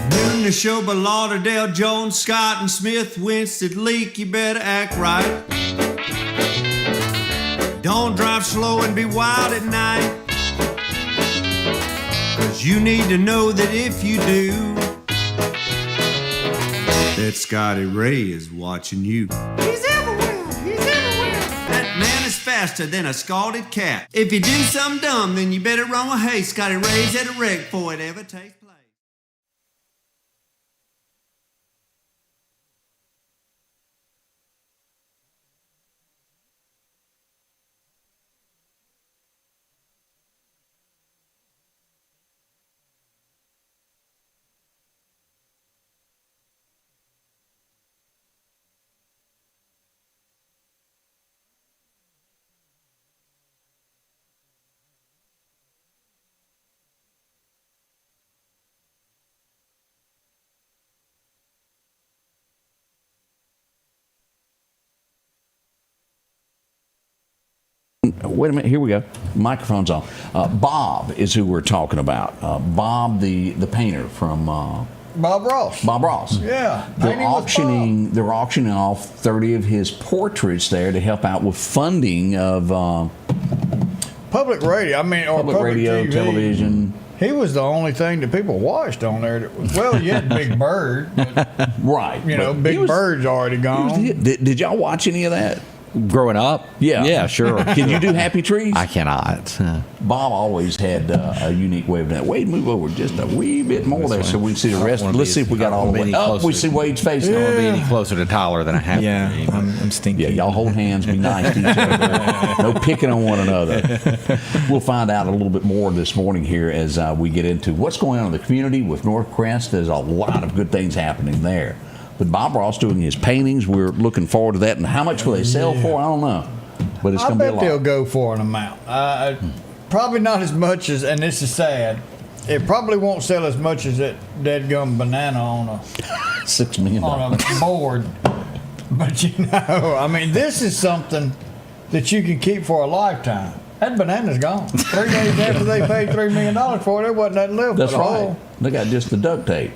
Noon the show by Lauderdale, Jones, Scott, and Smith, Winston, Leak, you better act right. Don't drive slow and be wild at night, 'cause you need to know that if you do, that Scotty Ray is watching you. He's everywhere, he's everywhere. That man is faster than a scalded cat. If you do something dumb, then you better run with haste. Scotty Ray's at a wreck before it ever takes place. Wait a minute, here we go. Microphone's on. Bob is who we're talking about. Bob, the painter from Bob Ross. Bob Ross. Yeah. They're auctioning off 30 of his portraits there to help out with funding of public radio. I mean, or public radio, TV. television. He was the only thing that people watched on there. That was, well, you had Big Bird, but, Right. you know, Big Bird's already gone. Did y'all watch any of that? Growing up? Yeah, sure. Can you do Happy Trees? I cannot. Bob always had a unique way of doing it. Wade, move over just a wee bit more there so we can see the rest. Let's see if we got all the way. Oh, we see Wade's face. I don't want to be any closer to Tyler than I have to be. I'm stinky. Yeah, y'all hold hands, be nice to each other. No picking on one another. We'll find out a little bit more this morning here as we get into what's going on in the community with North Crest. There's a lot of good things happening there. But Bob Ross doing his paintings, we're looking forward to that. And how much will they sell for? I don't know. But it's going to be a lot. I bet they'll go for an amount. Probably not as much as, and this is sad, it probably won't sell as much as that dead-gum banana on a $6 million on a board. But you know, I mean, this is something that you can keep for a lifetime. That banana's gone. 3 days after they paid $3 million for it, there wasn't nothing left. That's but a right. hole. They got just the duct tape.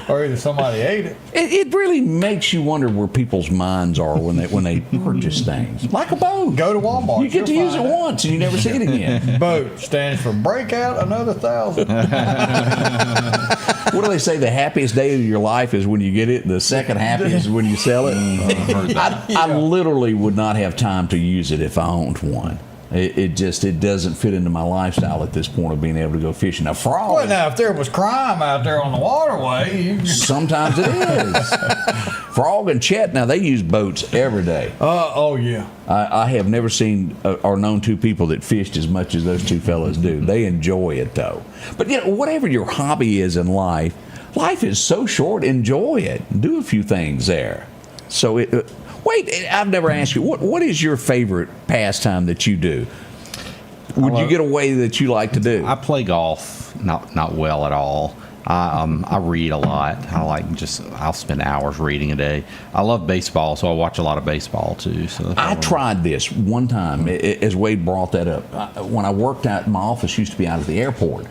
Or either somebody ate it. It really makes you wonder where people's minds are when they purchase things. Like a boat. Go to Walmart. You get to use it once and you never see it again. Boat stands for break out another 1,000. What do they say? The happiest day of your life is when you get it. The second happiest is when you sell it. I literally would not have time to use it if I owned one. It doesn't fit into my lifestyle at this point of being able to go fishing. Now, frog. Well, now, if there was crime out there on the waterway, sometimes it is. Frog and Chet, now they use boats every day. Oh, yeah. I have never seen or known two people that fished as much as those two fellas do. They enjoy it, though. But, you know, whatever your hobby is in life is so short. Enjoy it. Do a few things there. So, wait, I've never asked you, what is your favorite pastime that you do? Would you get a way that you like to do? I play golf, not well at all. I read a lot. I'll spend hours reading a day. I love baseball, so I watch a lot of baseball too. So I tried this one time, as Wade brought that up. When I worked out, my office used to be out at the airport,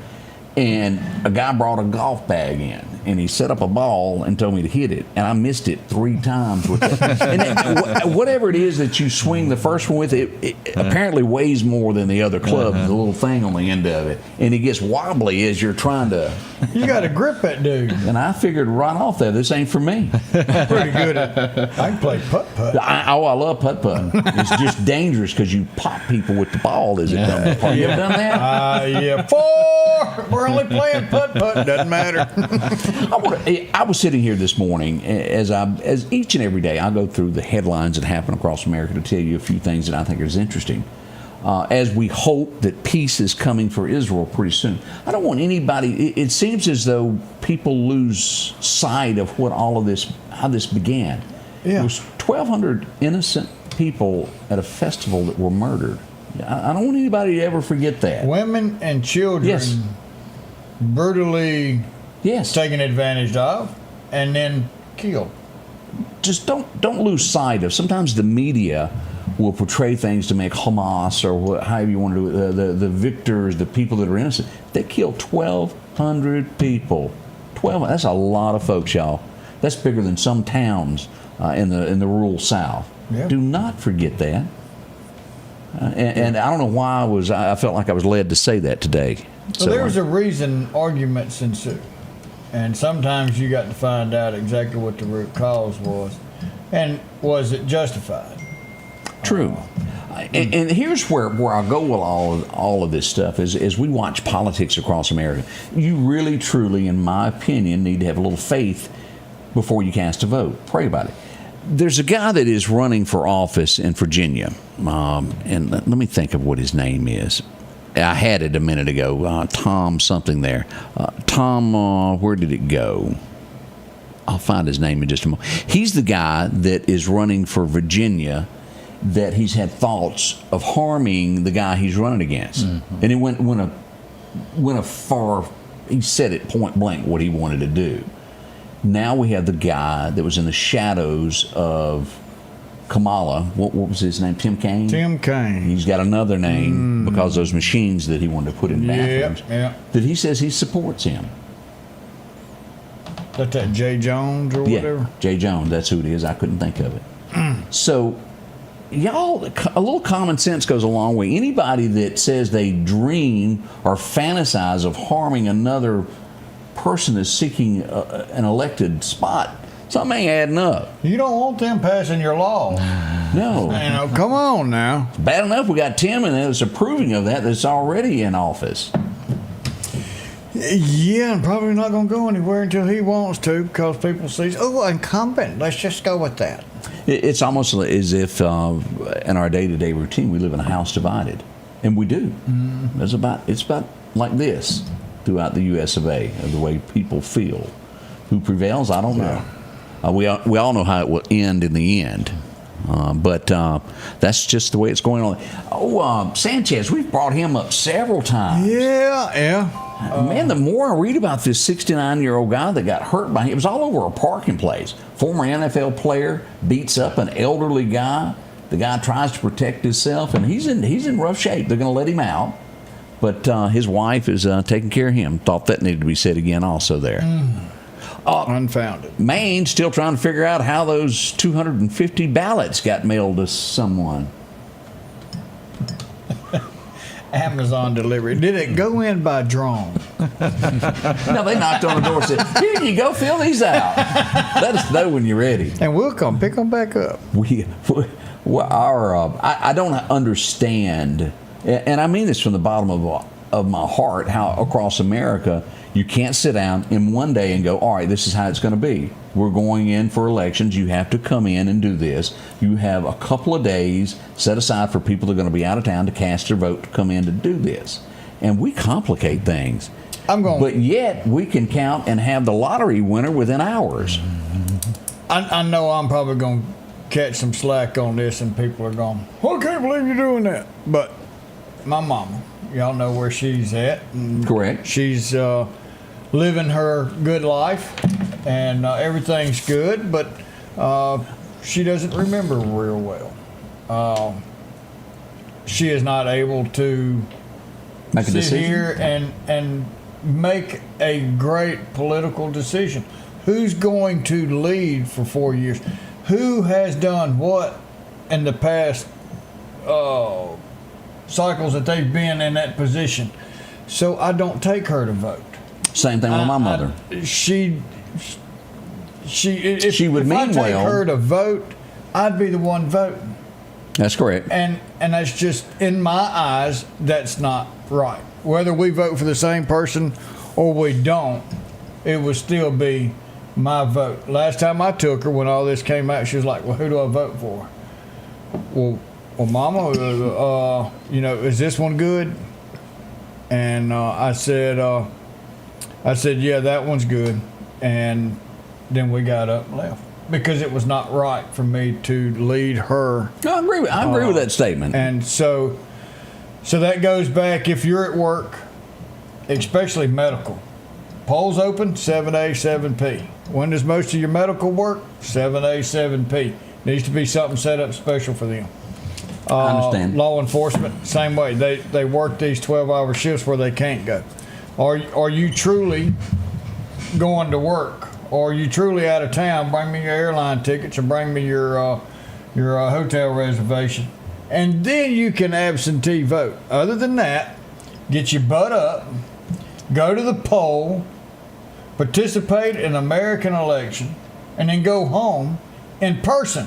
and a guy brought a golf bag in, and he set up a ball and told me to hit it, and I missed it 3 times with it. And whatever it is that you swing the first one with, it apparently weighs more than the other club, the little thing on the end of it, and it gets wobbly as you're trying to. You got to grip that dude. And I figured right off there, this ain't for me. Pretty good at I can play putt-putt. I love putt-putt. It's just dangerous because you pop people with the ball as it comes apart. You ever done that? Yeah. 4. We're only playing putt-putt. Doesn't matter. I was sitting here this morning as each and every day I go through the headlines that happen across America to tell you a few things that I think is interesting. As we hope that peace is coming for Israel pretty soon. I don't want anybody, it seems as though people lose sight of what all of this, how this began. Yeah. It was 1,200 innocent people at a festival that were murdered. I don't want anybody to ever forget that. Women and children brutally taken advantage of and then killed. Just don't lose sight of. Sometimes the media will portray things to make Hamas or however you want to do it, the victors, the people that are innocent. They killed 1,200 people. 12. That's a lot of folks, y'all. That's bigger than some towns in the rural South. Yeah. Do not forget that. And I don't know why I felt like I was led to say that today. So there's a reason arguments ensue. And sometimes you got to find out exactly what the root cause was. And was it justified? True. And here's where I go with all of this stuff is we watch politics across America. You really, truly, in my opinion, need to have a little faith before you cast a vote. Pray about it. There's a guy that is running for office in Virginia, and let me think of what his name is. I had it a minute ago. Tom something there. Tom, where did it go? I'll find his name in just a moment. He's the guy that is running for Virginia that he's had thoughts of harming the guy he's running against. Mm-hmm. And it went a far, he said it point blank what he wanted to do. Now we have the guy that was in the shadows of Kamala. What was his name? Tim Kaine? Tim Kaine. He's got another name because those machines that he wanted to put in bathrooms. Yeah. That he says he supports him. That Jay Jones or whatever? Yeah, Jay Jones. That's who it is. I couldn't think of it. So, y'all, a little common sense goes a long way. Anybody that says they dream or fantasize of harming another person that's seeking an elected spot, something ain't adding up. You don't want them passing your law. No. Come on now. Bad enough we got Tim and that's approving of that's already in office. Yeah, and probably not going to go anywhere until he wants to because people see, incumbent. Let's just go with that. It's almost as if in our day-to-day routine we live in a house divided, and we do. Mm-hmm. It's about like this throughout the U.S. of A. The way people feel. Who prevails? I don't know. We all know how it will end in the end. But that's just the way it's going on. Sanchez, we've brought him up several times. Yeah. Man, the more I read about this 69-year-old guy that got hurt by him, it was all over a parking place. Former NFL player beats up an elderly guy. The guy tries to protect himself, and he's in rough shape. They're going to let him out, but his wife is taking care of him. Thought that needed to be said again also there. Unfounded. Maine still trying to figure out how those 250 ballots got mailed to someone. Amazon delivery. Did it go in by drone? No, they knocked on the door and said, "Here you go, fill these out. Let us know when you're ready." And we'll come pick them back up. I don't understand, and I mean this from the bottom of my heart, how across America you can't sit down in one day and go, all right, this is how it's going to be. We're going in for elections. You have to come in and do this. You have a couple of days set aside for people that are going to be out of town to cast their vote to come in to do this. And we complicate things. But yet we can count and have the lottery winner within hours. I know I'm probably going to catch some slack on this and people are going, I can't believe you're doing that. But my mama, y'all know where she's at. Correct. She's living her good life and everything's good, but she doesn't remember real well. She is not able to make a decision here and make a great political decision. Who's going to lead for 4 years? Who has done what in the past cycles that they've been in that position? So I don't take her to vote. Same thing with my mother. If she would if mean I take well. her to vote, I'd be the one voting. That's correct. And that's just, in my eyes, that's not right. Whether we vote for the same person or we don't, it would still be my vote. Last time I took her, when all this came out, she was like, well, who do I vote for? Well, Mama, is this one good? And I said, yeah, that one's good. And then we got up and left because it was not right for me to lead her. No, I agree with that statement. And so that goes back, if you're at work, especially medical, polls open 7A, 7P. When does most of your medical work? 7A, 7P. Needs to be something set up special for them. I understand. Law enforcement, same way. They work these 12-hour shifts where they can't go. Are you truly going to work? Or are you truly out of town? Bring me your airline tickets or bring me your hotel reservation. And then you can absentee vote. Other than that, get your butt up, go to the poll, participate in an American election, and then go home in person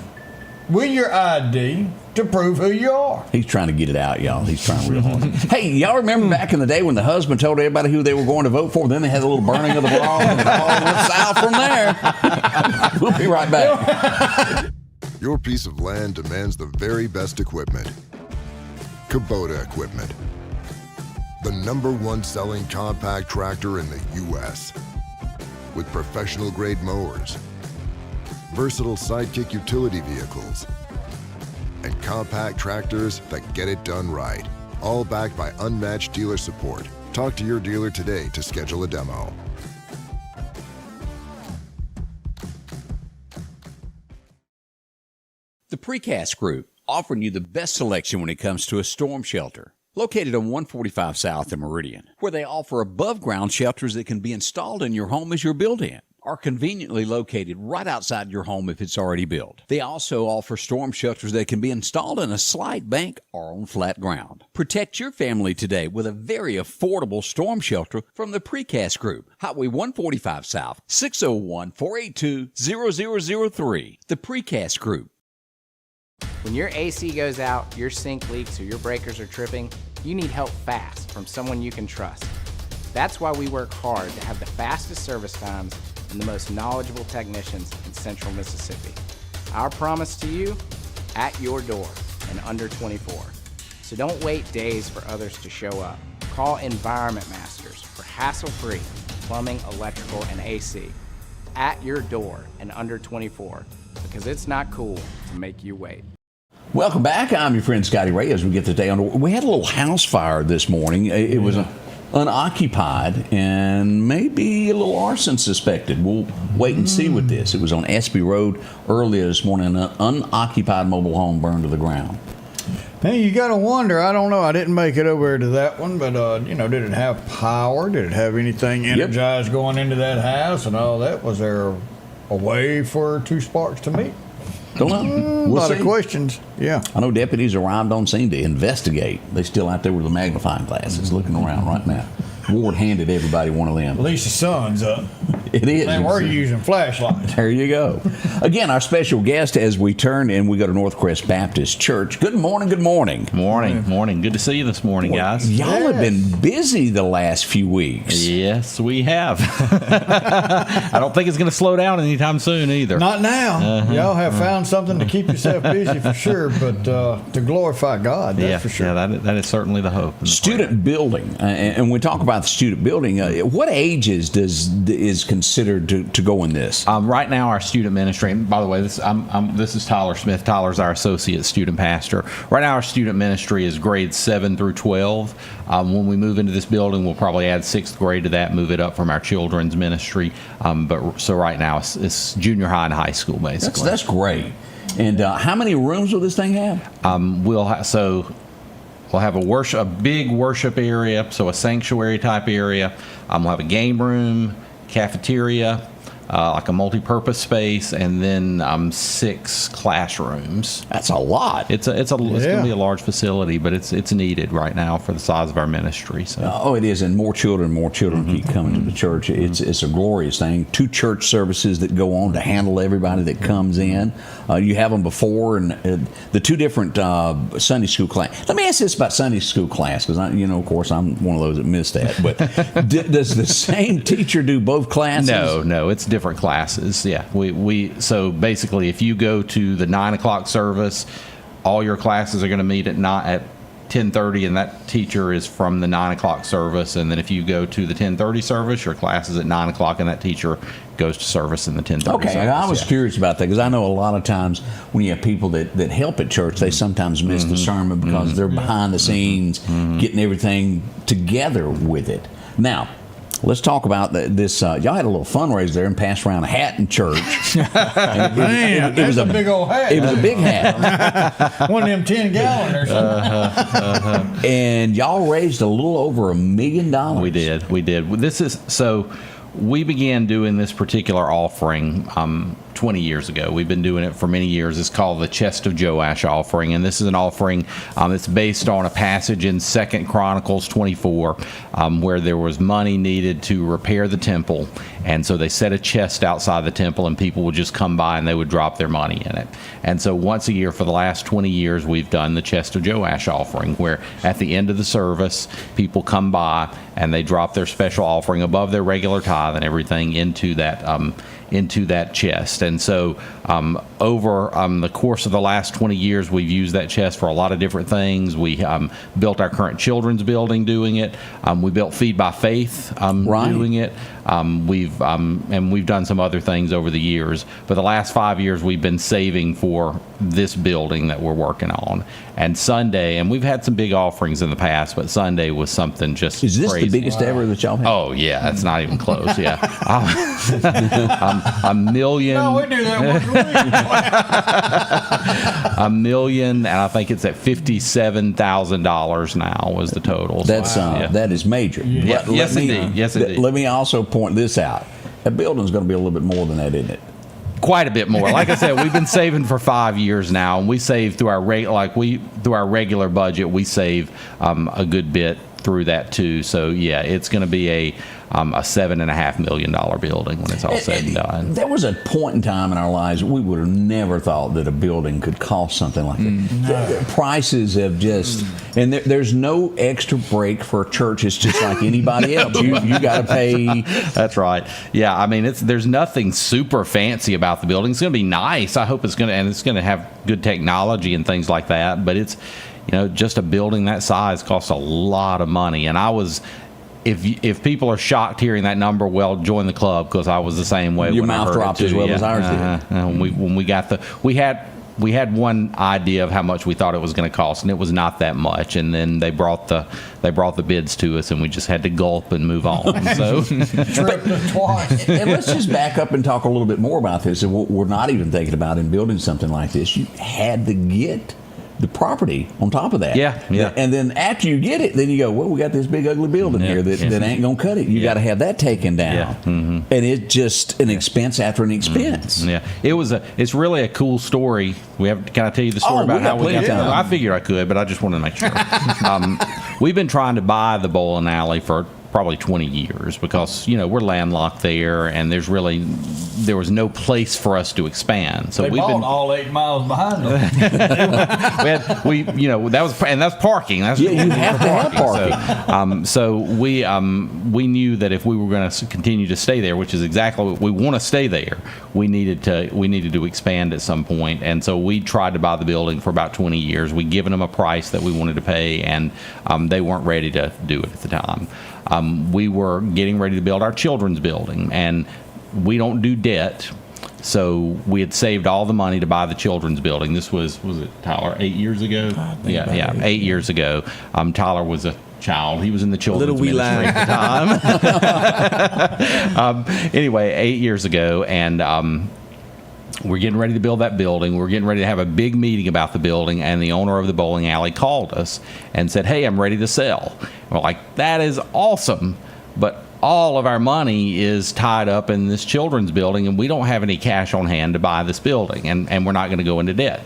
with your ID to prove who you are. He's trying to get it out, y'all. He's trying real hard. Hey, y'all remember back in the day when the husband told everybody who they were going to vote for, then they had a little burning of the ball, and it all went south from there. We'll be right back. Your piece of land demands the very best equipment. Kubota equipment. The #1 selling compact tractor in the U.S. With professional grade mowers, versatile sidekick utility vehicles, and compact tractors that get it done right. All backed by unmatched dealer support. Talk to your dealer today to schedule a demo. The Precast Group, offering you the best selection when it comes to a storm shelter. Located on 145 South in Meridian, where they offer above-ground shelters that can be installed in your home as you're built in, are conveniently located right outside your home if it's already built. They also offer storm shelters that can be installed in a slight bank or on flat ground. Protect your family today with a very affordable storm shelter from the Precast Group. Highway 145 South, 601-482-0003. The Precast Group. When your AC goes out, your sink leaks, or your breakers are tripping, you need help fast from someone you can trust. That's why we work hard to have the fastest service times and the most knowledgeable technicians in Central Mississippi. Our promise to you, at your door in under 24. So don't wait days for others to show up. Call Environment Masters for hassle-free plumbing, electrical, and AC. At your door in under 24, because it's not cool to make you wait. Welcome back. I'm your friend Scotty Ray as we get the day on. We had a little house fire this morning. It was unoccupied and maybe a little arson suspected. We'll wait and see with this. It was on Espey Road earlier this morning. An unoccupied mobile home burned to the ground. Hey, you got to wonder. I don't know. I didn't make it over to that one, but, did it have power? Did it have anything energized going into that house and all that? Was there a way for two sparks to meet? Don't know. A lot of questions. Yeah. I know deputies arrived on scene to investigate. They're still out there with the magnifying glasses looking around right now. Ward handed everybody one of them. At least the sun's up. It is. They were using flashlights. There you go. Again, our special guest as we turn and we go to Northcrest Baptist Church. Good morning. Good morning. Morning. Good to see you this morning, guys. Y'all have been busy the last few weeks. Yes, we have. I don't think it's going to slow down anytime soon either. Not now. Y'all have found something to keep yourself busy for sure, but to glorify God, that's for sure. Yeah, that is certainly the hope. Student building, and we talk about the student building. What ages is considered to go in this? Right now, our student ministry, and by the way, this is Tyler Smith. Tyler's our associate student pastor. Right now, our student ministry is grades 7 through 12. When we move into this building, we'll probably add 6th grade to that, move it up from our children's ministry. So right now, it's junior high and high school, basically. That's great. And how many rooms will this thing have? We'll have a big worship area, so a sanctuary type area. We'll have a game room, cafeteria, like a multi-purpose space, and then 6 classrooms. That's a lot. It's going to be a large facility, but it's needed right now for the size of our ministry. So. It is, and more children keep coming to the church. It's a glorious thing. 2 church services that go on to handle everybody that comes in. You have them before, and the 2 different Sunday school class. Let me ask this about Sunday school class, because of course, I'm one of those that missed that. But does the same teacher do both classes? No, it's different classes. Yeah, so basically, if you go to the 9 o'clock service, all your classes are going to meet at 10:30, and that teacher is from the 9 o'clock service. And then if you go to the 10:30 service, your class is at 9 o'clock, and that teacher goes to service in the 10:30 service. Okay, I was curious about that, because I know a lot of times when you have people that help at church, they sometimes miss the sermon because they're behind the scenes getting everything together with it. Now, Let's talk about this. Y'all had a little fundraiser there and passed around a hat in church. Man, it was a big old hat. It was a big hat. One of them 10-gallon or something. And y'all raised a little over $1 million. We did. This is so. We began doing this particular offering 20 years ago. We've been doing it for many years. It's called the Chest of Joash offering, and this is an offering that's based on a passage in 2 Chronicles 24 where there was money needed to repair the temple, and so they set a chest outside the temple, and people would just come by and they would drop their money in it. And so once a year for the last 20 years, we've done the Chest of Joash offering, where at the end of the service, people come by and they drop their special offering above their regular tithe and everything into that chest. And so over the course of the last 20 years, we've used that chest for a lot of different things. We built our current children's building doing it. We built Feed by Faith doing it. We've done some other things over the years. But the last 5 years, we've been saving for this building that we're working on. And Sunday, and we've had some big offerings in the past, but Sunday was something just Is this crazy. the biggest ever that y'all had? Oh, yeah. It's not even close. Yeah. $1 million. No, we do that once a week. $1 million, and I think it's at $57,000 now was the total. That's that is major. Yeah. Yes, indeed. Yes, indeed. Let me also point this out. That building's going to be a little bit more than that, isn't it? Quite a bit more. Like I said, we've been saving for 5 years now, and we save through our through our regular budget. We save a good bit through that too. So yeah, it's going to be a $7.5 million building when it's all said and done. There was a point in time in our lives we would have never thought that a building could cost something like that. The prices have just, and there's no extra break for a church. It's just like anybody else. You got to pay. That's right. Yeah, I mean, there's nothing super fancy about the building. It's going to be nice. I hope it's going to have good technology and things like that. But it's, just a building that size costs a lot of money. And I was. If people are shocked hearing that number, well, join the club, because I was the same way. Your when mouth I heard dropped it as too. well as ours did. When we got we had one idea of how much we thought it was going to cost, and it was not that much. And then they brought the bids to us, and we just had to gulp and move on. So, Twice. And let's just back up and talk a little bit more about this. And we're not even thinking about in building something like this. You had to get the property on top of that. Yeah. And then after you get it, then you go, well, we got this big ugly building here that ain't going to cut it. You got to have that taken down. Yeah. Mm-hmm. And it's just an expense after an expense. Yeah. It's really a cool story. Can I tell you the story about how we got there? I figured I could, but I just wanted to make sure. We've been trying to buy the bowling alley for probably 20 years because, we're landlocked there, and there was no place for us to expand. So They bought all 8 miles behind them. that's parking. That's you have to have parking. So we knew that if we were going to continue to stay there, which is exactly what we want to stay there, we needed to expand at some point. And so we tried to buy the building for about 20 years. We'd given them a price that we wanted to pay, and they weren't ready to do it at the time. We were getting ready to build our children's building, and we don't do debt. So we had saved all the money to buy the children's building. This was it, Tyler, 8 years ago? Yeah, 8 years ago. Tyler was a child. He was in the children's ministry at the time. Anyway, 8 years ago, and we're getting ready to build that building. We're getting ready to have a big meeting about the building, and the owner of the bowling alley called us and said, "Hey, I'm ready to sell." And we're like, "That is awesome, but all of our money is tied up in this children's building, and we don't have any cash on hand to buy this building, and we're not going to go into debt."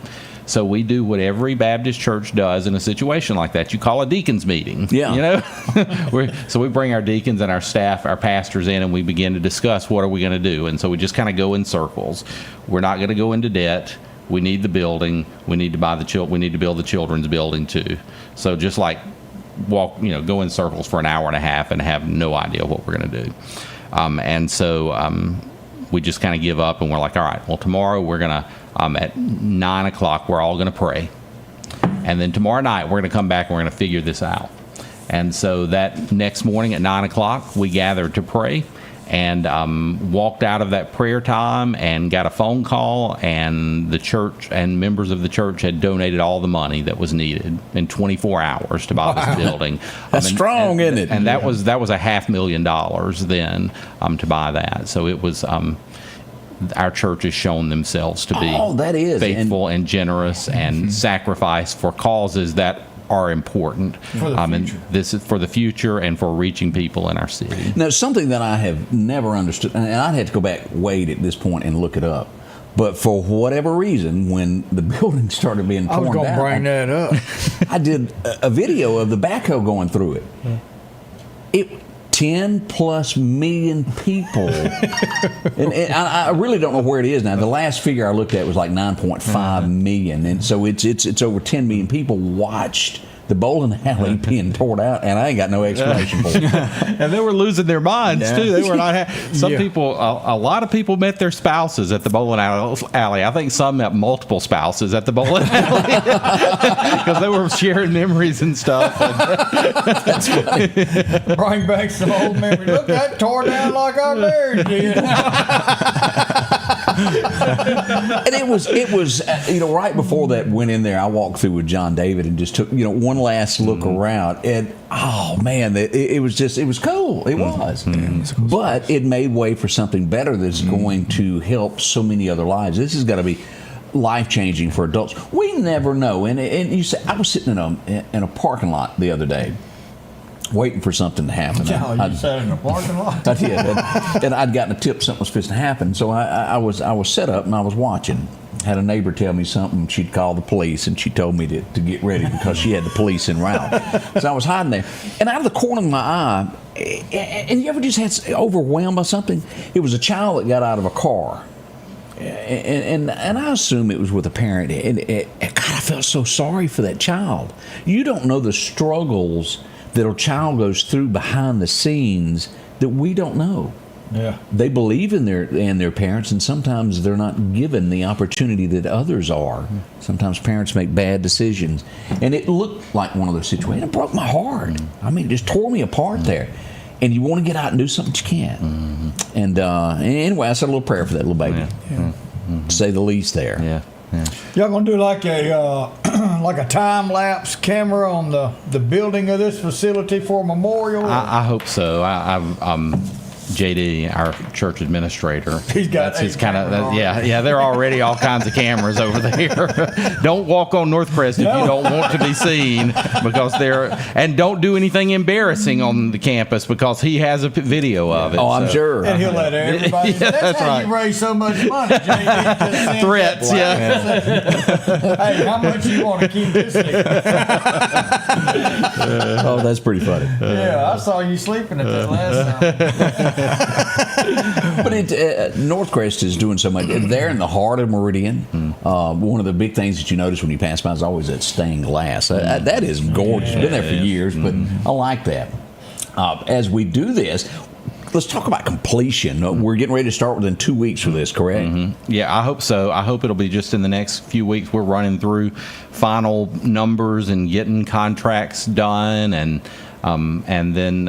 So we do what every Baptist church does in a situation like that. You call a deacons meeting. Yeah. So we bring our deacons and our staff, our pastors in, and we begin to discuss what are we going to do. And so we just kind of go in circles. We're not going to go into debt. We need the building. We need to buy we need to build the children's building too. So just like go in circles for an hour and a half and have no idea what we're going to do. And so we just kind of give up, and we're like, all right, well, tomorrow we're going to, at 9 o'clock, we're all going to pray. And then tomorrow night, we're going to come back and we're going to figure this out. And so that next morning at 9 o'clock, we gathered to pray. and walked out of that prayer time and got a phone call, and the church and members of the church had donated all the money that was needed in 24 hours to buy this building. That's strong, isn't it? And that was a $500,000 then to buy that. So it was. Our church has shown themselves to be faithful and generous and sacrifice for causes that are important. And this is for the future and for reaching people in our city. Now, something that I have never understood, and I'd have to go back, wait at this point and look it up. But for whatever reason, when the building started being torn down, I was going to bring that up. I did a video of the backhoe going through it. It 10+ million people, and I really don't know where it is now. The last figure I looked at was like 9.5 million, and so it's over 10 million people watched the bowling alley being torn out, and I ain't got no explanation for it. And they were losing their minds too. They were not. Some people, a lot of people met their spouses at the bowling alley. I think some met multiple spouses at the bowling alley because they were sharing memories and stuff. That's funny. Bring back some old memories. Look, that tore down like our marriage did. And it was right before that went in there, I walked through with John David and just took one last look around, and oh man, it was cool. It was, but it made way for something better that's going to help so many other lives. This has got to be life-changing for adults. We never know, and you say, I was sitting in a parking lot the other day waiting for something to happen. You sat in the parking lot? I did, and I'd gotten a tip something was supposed to happen, so I was set up and I was watching. Had a neighbor tell me something. She'd call the police, and she told me to get ready because she had the police en route. So I was hiding there, and out of the corner of my eye, and you ever just had overwhelmed by something? It was a child that got out of a car. And I assume it was with a parent. And God, I felt so sorry for that child. You don't know the struggles that a child goes through behind the scenes that we don't know. Yeah, they believe in their parents, and sometimes they're not given the opportunity that others are. Sometimes parents make bad decisions, and it looked like one of those situations. It broke my heart. I mean, it just tore me apart there. And you want to get out and do something, but you can't. And anyway, I said a little prayer for that little baby, to say the least. There. Yeah. Y'all gonna do like a like a time lapse camera on the building of this facility for a memorial? I hope so. JD, our church administrator, that's his kind of they're already all kinds of cameras over there. Don't walk on Northcrest if you don't want to be seen, because and don't do anything embarrassing on the campus, because he has a video of it. Oh, I'm sure. And he'll let everybody. That's how you raise so much money, JD. Threats, Hey, how much you want to keep this secret? Oh, that's pretty funny. Yeah, I saw you sleeping at that last time. But Northcrest is doing so much. They're in the heart of Meridian. One of the big things that you notice when you pass by is always that stained glass. That is gorgeous. It's been there for years, but I like that. As we do this, let's talk about completion. We're getting ready to start within 2 weeks with this, correct? Yeah, I hope so. I hope it'll be just in the next few weeks. We're running through final numbers and getting contracts done, and then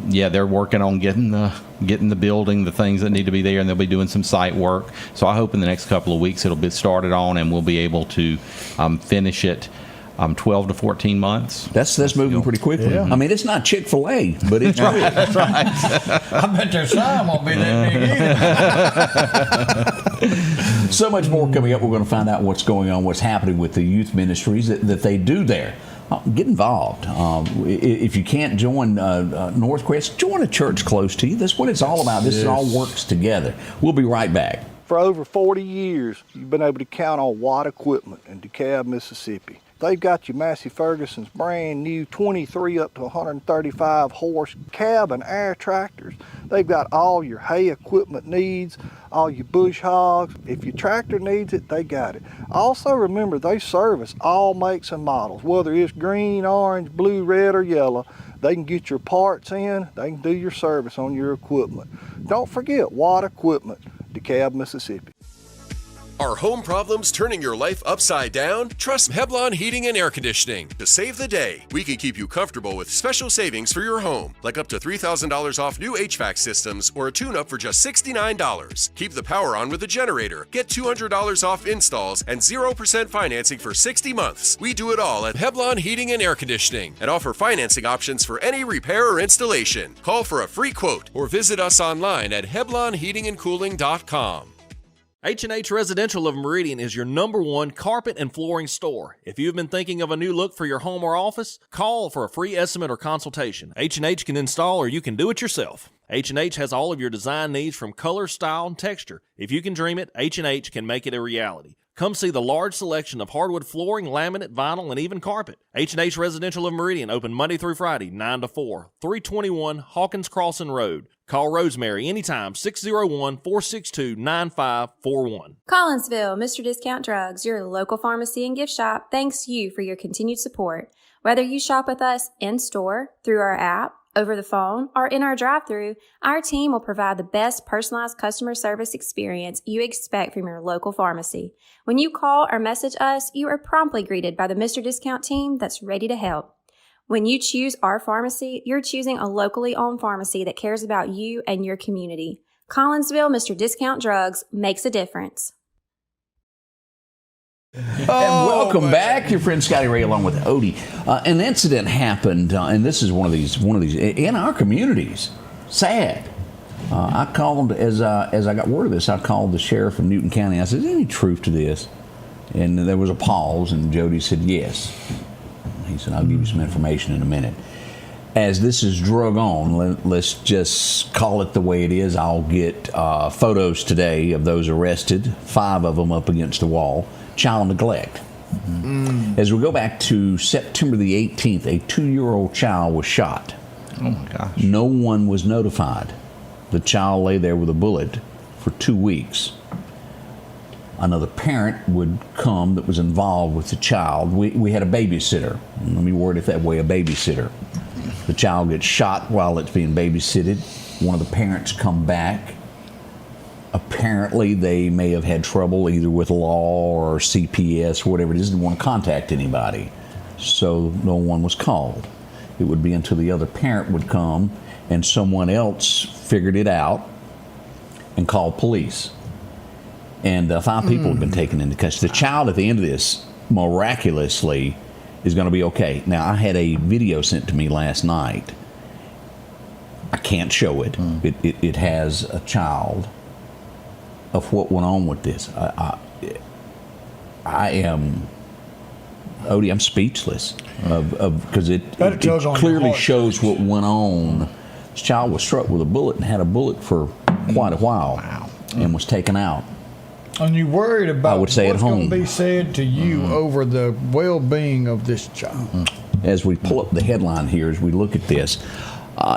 they're working on getting the building, the things that need to be there, and they'll be doing some site work. So I hope in the next couple of weeks it'll be started on, and we'll be able to finish it 12 to 14 months. That's moving pretty quickly. Yeah. I mean, it's not Chick-fil-A, but it's quick. That's right. I bet their sign won't be that big either. So much more coming up. We're going to find out what's going on, what's happening with the youth ministries that they do there. Get involved. If you can't join Northcrest, join a church close to you. That's what it's all about. This all works together. We'll be right back. For over 40 years, you've been able to count on Watt Equipment in DeKalb, Mississippi. They've got your Massey Ferguson's brand new 23 up to 135 horse cab and air tractors. They've got all your hay equipment needs, all your bush hogs. If your tractor needs it, they got it. Also remember, they service all makes and models, whether it's green, orange, blue, red, or yellow. They can get your parts in, they can do your service on your equipment. Don't forget Watt Equipment, DeKalb, Mississippi. Are home problems turning your life upside down? Trust Heblon Heating and Air Conditioning to save the day. We can keep you comfortable with special savings for your home, like up to $3,000 off new HVAC systems or a tune-up for just $69. Keep the power on with a generator. Get $200 off installs and 0% financing for 60 months. We do it all at Heblon Heating and Air Conditioning and offer financing options for any repair or installation. Call for a free quote or visit us online at HeblonHeatingandCooling.com. H&H Residential of Meridian is your #1 carpet and flooring store. If you've been thinking of a new look for your home or office, call for a free estimate or consultation. H&H can install or you can do it yourself. H&H has all of your design needs from color, style, and texture. If you can dream it, H&H can make it a reality. Come see the large selection of hardwood flooring, laminate, vinyl, and even carpet. H&H Residential of Meridian, open Monday through Friday, 9 to 4, 321 Hawkins Crossing Road. Call Rosemary anytime, 601-462-9541. Collinsville, Mr. Discount Drugs, your local pharmacy and gift shop, thanks you for your continued support. Whether you shop with us in-store, through our app, over the phone, or in our drive-thru, our team will provide the best personalized customer service experience you expect from your local pharmacy. When you call or message us, you are promptly greeted by the Mr. Discount team that's ready to help. When you choose our pharmacy, you're choosing a locally owned pharmacy that cares about you and your community. Collinsville, Mr. Discount Drugs makes a difference. And welcome back, your friend Scotty Ray along with Odie. An incident happened, and this is one of these in our communities. Sad. I called as I got word of this. I called the sheriff of Newton County. I said, "Is there any truth to this?" And there was a pause, and Jody said, "Yes." He said, "I'll give you some information in a minute." As this is drug on, let's just call it the way it is. I'll get photos today of those arrested, 5 of them up against the wall. Child neglect. As we go back to September the 18th, a 2-year-old child was shot. Oh my gosh. No one was notified. The child lay there with a bullet for 2 weeks. Another parent would come that was involved with the child. We had a babysitter. Let me word it that way, a babysitter. The child gets shot while it's being babysitted. One of the parents come back. Apparently, they may have had trouble either with law or CPS or whatever it is. Didn't want to contact anybody. So no one was called. It would be until the other parent would come and someone else figured it out and called police. And 5 people have been taken into custody. The child at the end of this, miraculously, is going to be okay. Now, I had a video sent to me last night. I can't show it. It has a child of what went on with this. I am, Odie, I'm speechless because it clearly shows what went on. This child was struck with a bullet and had a bullet for quite a while and was taken out. And you worried about what's going to be said to you over the well-being of this child. As we pull up the headline here, as we look at this,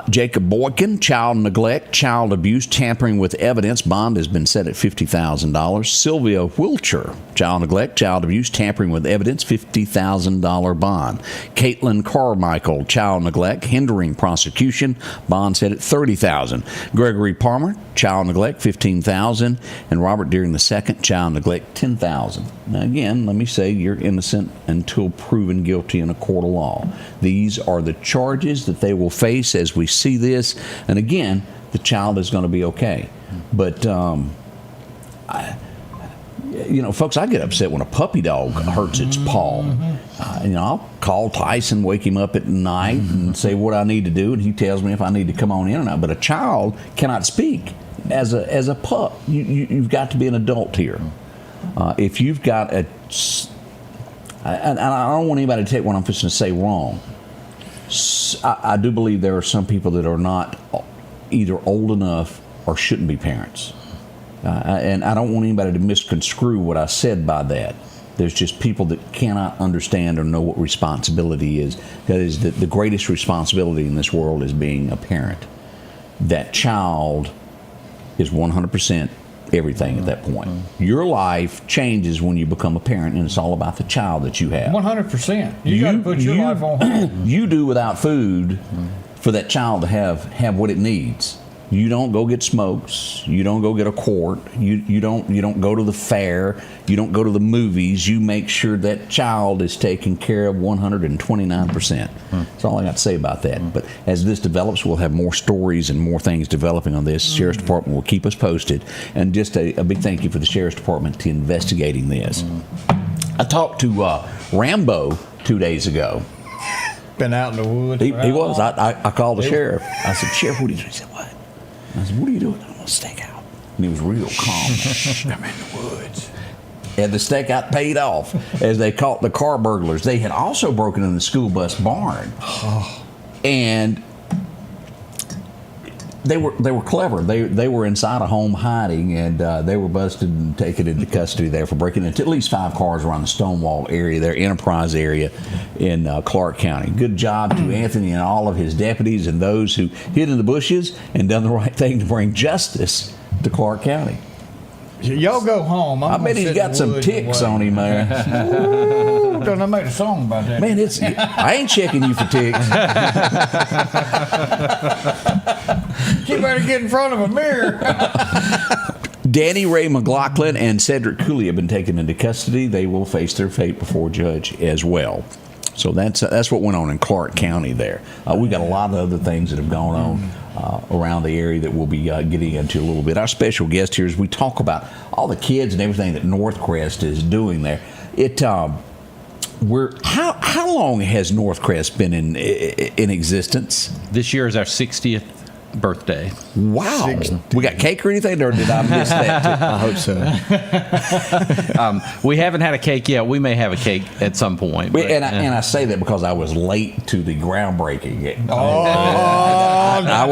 Jacob Boykin, child neglect, child abuse, tampering with evidence. Bond has been set at $50,000. Sylvia Wilcher, child neglect, child abuse, tampering with evidence, $50,000 bond. Caitlin Carmichael, child neglect, hindering prosecution, bond set at $30,000. Gregory Palmer, child neglect, $15,000. And Robert Deering II, child neglect, $10,000. Now again, let me say you're innocent until proven guilty in a court of law. These are the charges that they will face as we see this, and again, the child is going to be okay. But folks, I get upset when a puppy dog hurts its paw. I'll call Tyson, wake him up at night, and say what I need to do, and he tells me if I need to come on in or not. But a child cannot speak as a pup. You've got to be an adult here. If you've got and I don't want anybody to take what I'm fixing to say wrong. I do believe there are some people that are not either old enough or shouldn't be parents. And I don't want anybody to misconstrue what I said by that. There's just people that cannot understand or know what responsibility is. That is the greatest responsibility in this world is being a parent. That child is 100% everything at that point. Your life changes when you become a parent, and it's all about the child that you have. 100%. You got to put your life on hold. You do without food for that child to have what it needs. You don't go get smokes. You don't go get a quart. You don't go to the fair. You don't go to the movies. You make sure that child is taken care of 129%. That's all I got to say about that. But as this develops, we'll have more stories and more things developing on this. The Sheriff's Department will keep us posted. And just a big thank you for the Sheriff's Department to investigating this. I talked to Rambo 2 days ago. Been out in the woods. He was. I called the sheriff. I said, Sheriff, what are you doing? He said, what? I said, what are you doing? I'm going to stake out. And he was real calm. I'm in the woods. And the stakeout paid off as they caught the car burglars. They had also broken in the school bus barn. And they were clever. They were inside a home hiding, and they were busted and taken into custody there for breaking into at least 5 cars around the Stonewall area, their Enterprise area in Clarke County. Good job to Anthony and all of his deputies and those who hid in the bushes and done the right thing to bring justice to Clarke County. Y'all go home. I bet he's got some ticks on him there. Don't I made a song about that? Man, I ain't checking you for ticks. You better get in front of a mirror. Danny Ray McLaughlin and Cedric Cooley have been taken into custody. They will face their fate before a judge as well. So that's what went on in Clarke County there. We got a lot of other things that have gone on around the area that we'll be getting into a little bit. Our special guest here, as we talk about all the kids and everything that Northcrest is doing there. How long has Northcrest been in existence? This year is our 60th birthday. Wow. 60. We got cake or anything, or did I miss that too? I hope so. We haven't had a cake yet. We may have a cake at some point. But, and I say that because I was late to the groundbreaking. I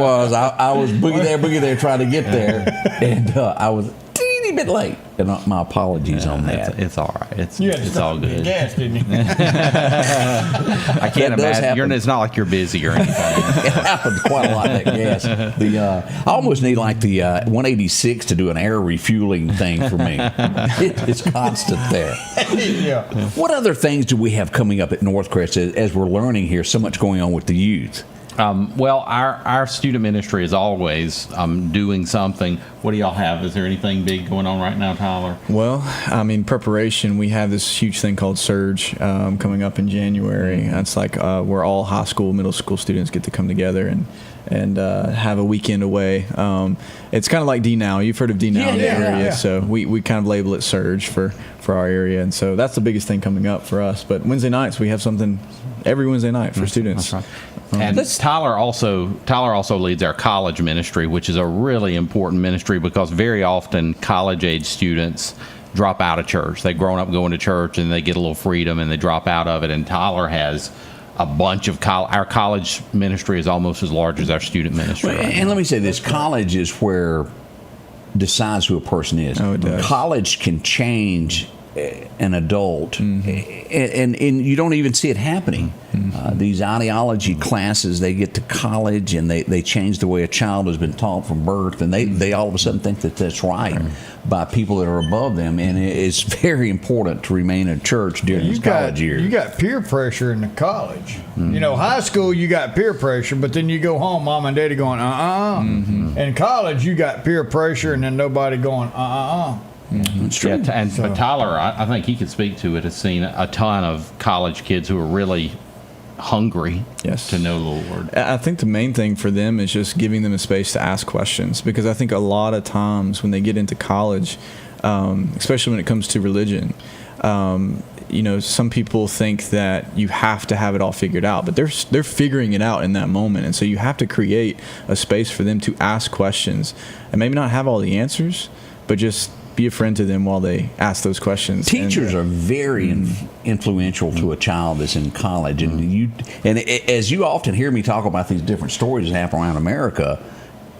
was boogie there trying to get there, and I was a teeny bit late. And my apologies on that. It's all right. It's all good. You gas, didn't you? I can't imagine. It's not like you're busy or anything. It happens quite a lot, that gas. I almost need like the 186 to do an air refueling thing for me. It's constant there. Yeah. What other things do we have coming up at Northcrest as we're learning here? So much going on with the youth. Well, our student ministry is always doing something. What do y'all have? Is there anything big going on right now, Tyler? Well, preparation, we have this huge thing called Surge coming up in January. That's like where all high school, middle school students get to come together and have a weekend away. It's kind of like D-Now. You've heard of D-Now in the area. Yeah. So we kind of label it Surge for our area. And so that's the biggest thing coming up for us. But Wednesday nights, we have something every Wednesday night for students. That's right. And Tyler also leads our college ministry, which is a really important ministry because very often college-age students drop out of church. They've grown up going to church and they get a little freedom and they drop out of it. And Tyler has a bunch of our college ministry is almost as large as our student ministry. Well, and let me say this: college is where decides who a person is. Oh, it does. College can change an adult, and you don't even see it happening. These ideology classes, they get to college and they change the way a child has been taught from birth, and they all of a sudden think that that's right by people that are above them, and it's very important to remain in church during these college years. You got peer pressure in the college. You know, high school you got peer pressure, but then you go home, mom and daddy going In college you got peer pressure and then nobody going It's true. Yeah, but Tyler, I think he could speak to it, has seen a ton of college kids who are really hungry to know the Lord. I think the main thing for them is just giving them a space to ask questions, because I think a lot of times when they get into college, especially when it comes to religion, some people think that you have to have it all figured out, but they're figuring it out in that moment. And so you have to create a space for them to ask questions and maybe not have all the answers, but just be a friend to them while they ask those questions. Teachers are very influential to a child that's in college, and as you often hear me talk about these different stories that happen around America,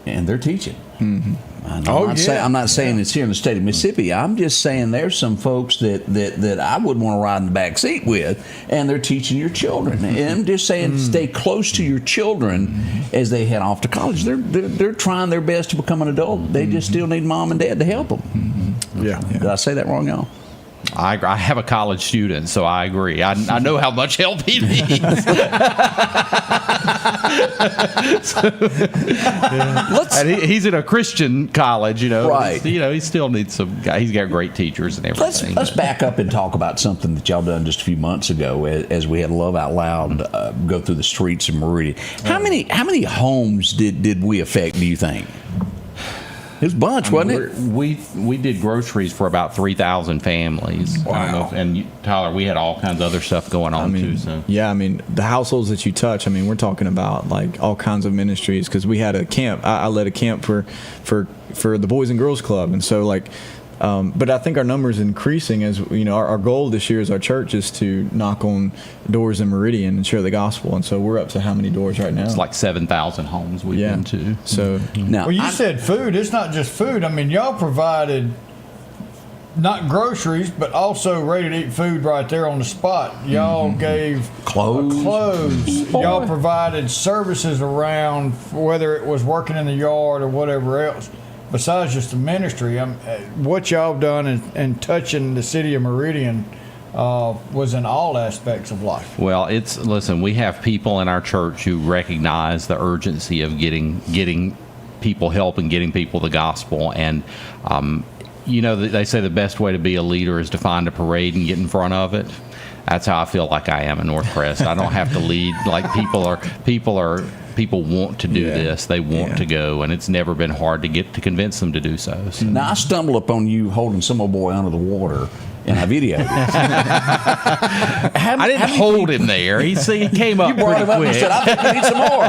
and they're teaching. I'm not saying it's here in the state of Mississippi. I'm just saying there's some folks that I wouldn't want to ride in the back seat with, and they're teaching your children. And I'm just saying stay close to your children as they head off to college. They're trying their best to become an adult. They just still need mom and dad to help them. Yeah. Did I say that wrong, y'all? I have a college student, so I agree. I know how much help he needs. And he's in a Christian college, Right. He still needs some guy. He's got great teachers and everything. Let's back up and talk about something that y'all done just a few months ago as we had Love Out Loud go through the streets of Meridian. How many homes did we affect, do you think? It was a bunch, wasn't it? We did groceries for about 3,000 families. Wow. And Tyler, we had all kinds of other stuff going on too. So Yeah, the households that you touch, we're talking about like all kinds of ministries, because we had a camp. I led a camp for the Boys and Girls Club, and so like. But I think our numbers increasing as our goal this year as our church is to knock on doors in Meridian and share the gospel, and so we're up to how many doors right now? It's like 7,000 homes we've been to. So now, well, you said food. It's not just food. y'all provided not groceries, but also ready-to-eat food right there on the spot. Y'all gave clothes. Y'all provided services around, whether it was working in the yard or whatever else. Besides just the ministry, what y'all done in touching the city of Meridian was in all aspects of life. Well, listen, we have people in our church who recognize the urgency of getting people help and getting people the gospel. And, they say the best way to be a leader is to find a parade and get in front of it. That's how I feel like I am in North Crest. I don't have to lead. Like people want to do this. They want to go, and it's never been hard to convince them to do so. Now, I stumbled upon you holding some old boy under the water, and I videoed it. I didn't hold him there. He came up You brought pretty him up quick. and said, I think we need some more.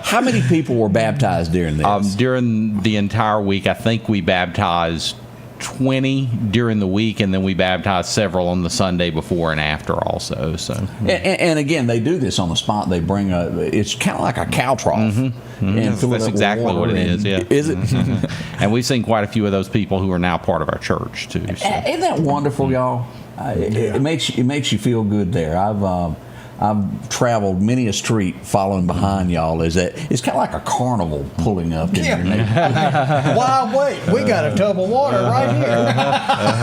How many people were baptized during this? During the entire week, I think we baptized 20 during the week, and then we baptized several on the Sunday before and after also. So, and again, they do this on the spot. They bring it's kind of like a cow trough. And fill it that's up with exactly water what it is. Yeah, is it? And we've seen quite a few of those people who are now part of our church too. So. Isn't that wonderful, y'all? It makes you feel good there. I've traveled many a street following behind y'all. It's kind of like a carnival pulling up in your neighborhood. Why wait? We got a tub of water right here.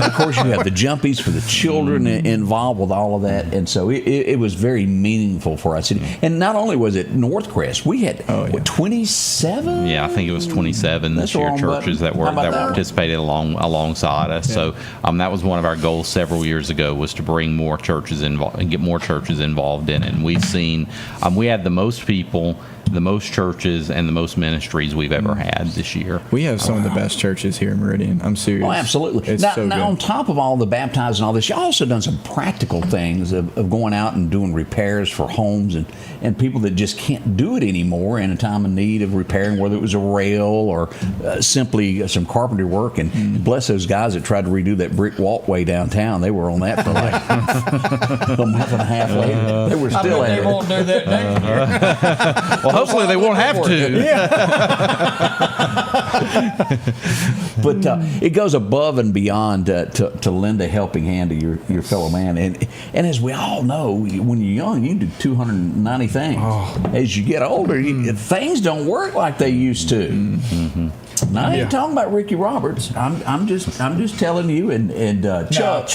Of course, you have the jumpies for the children involved with all of that, and so it was very meaningful for us. And not only was it North Crest, we had 27. Yeah, I think it was 27 this year churches that participated alongside us. Yeah. So that was one of our goals several years ago, was to bring more churches involved and get more churches involved in it. And we've seen we had the most people, the most churches, and the most ministries we've ever had this year. We have some of the best churches here in Meridian. I'm serious. Oh, absolutely. It's now, so good. On top of all the baptized and all this, y'all also done some practical things of going out and doing repairs for homes and people that just can't do it anymore in a time of need of repairing, whether it was a rail or simply some carpentry work. And bless those guys that tried to redo that brick walkway downtown. They were on that for like a month and a half later. They were still at it. They won't do that next year. Well, hopefully they won't have to. But it goes above and beyond to lend a helping hand to your fellow man. And as we all know, when you're young, you can do 290 things. As you get older, things don't work like they used to. Mm-hmm. Now, I ain't talking about Ricky Roberts. I'm just telling you. And Chuck.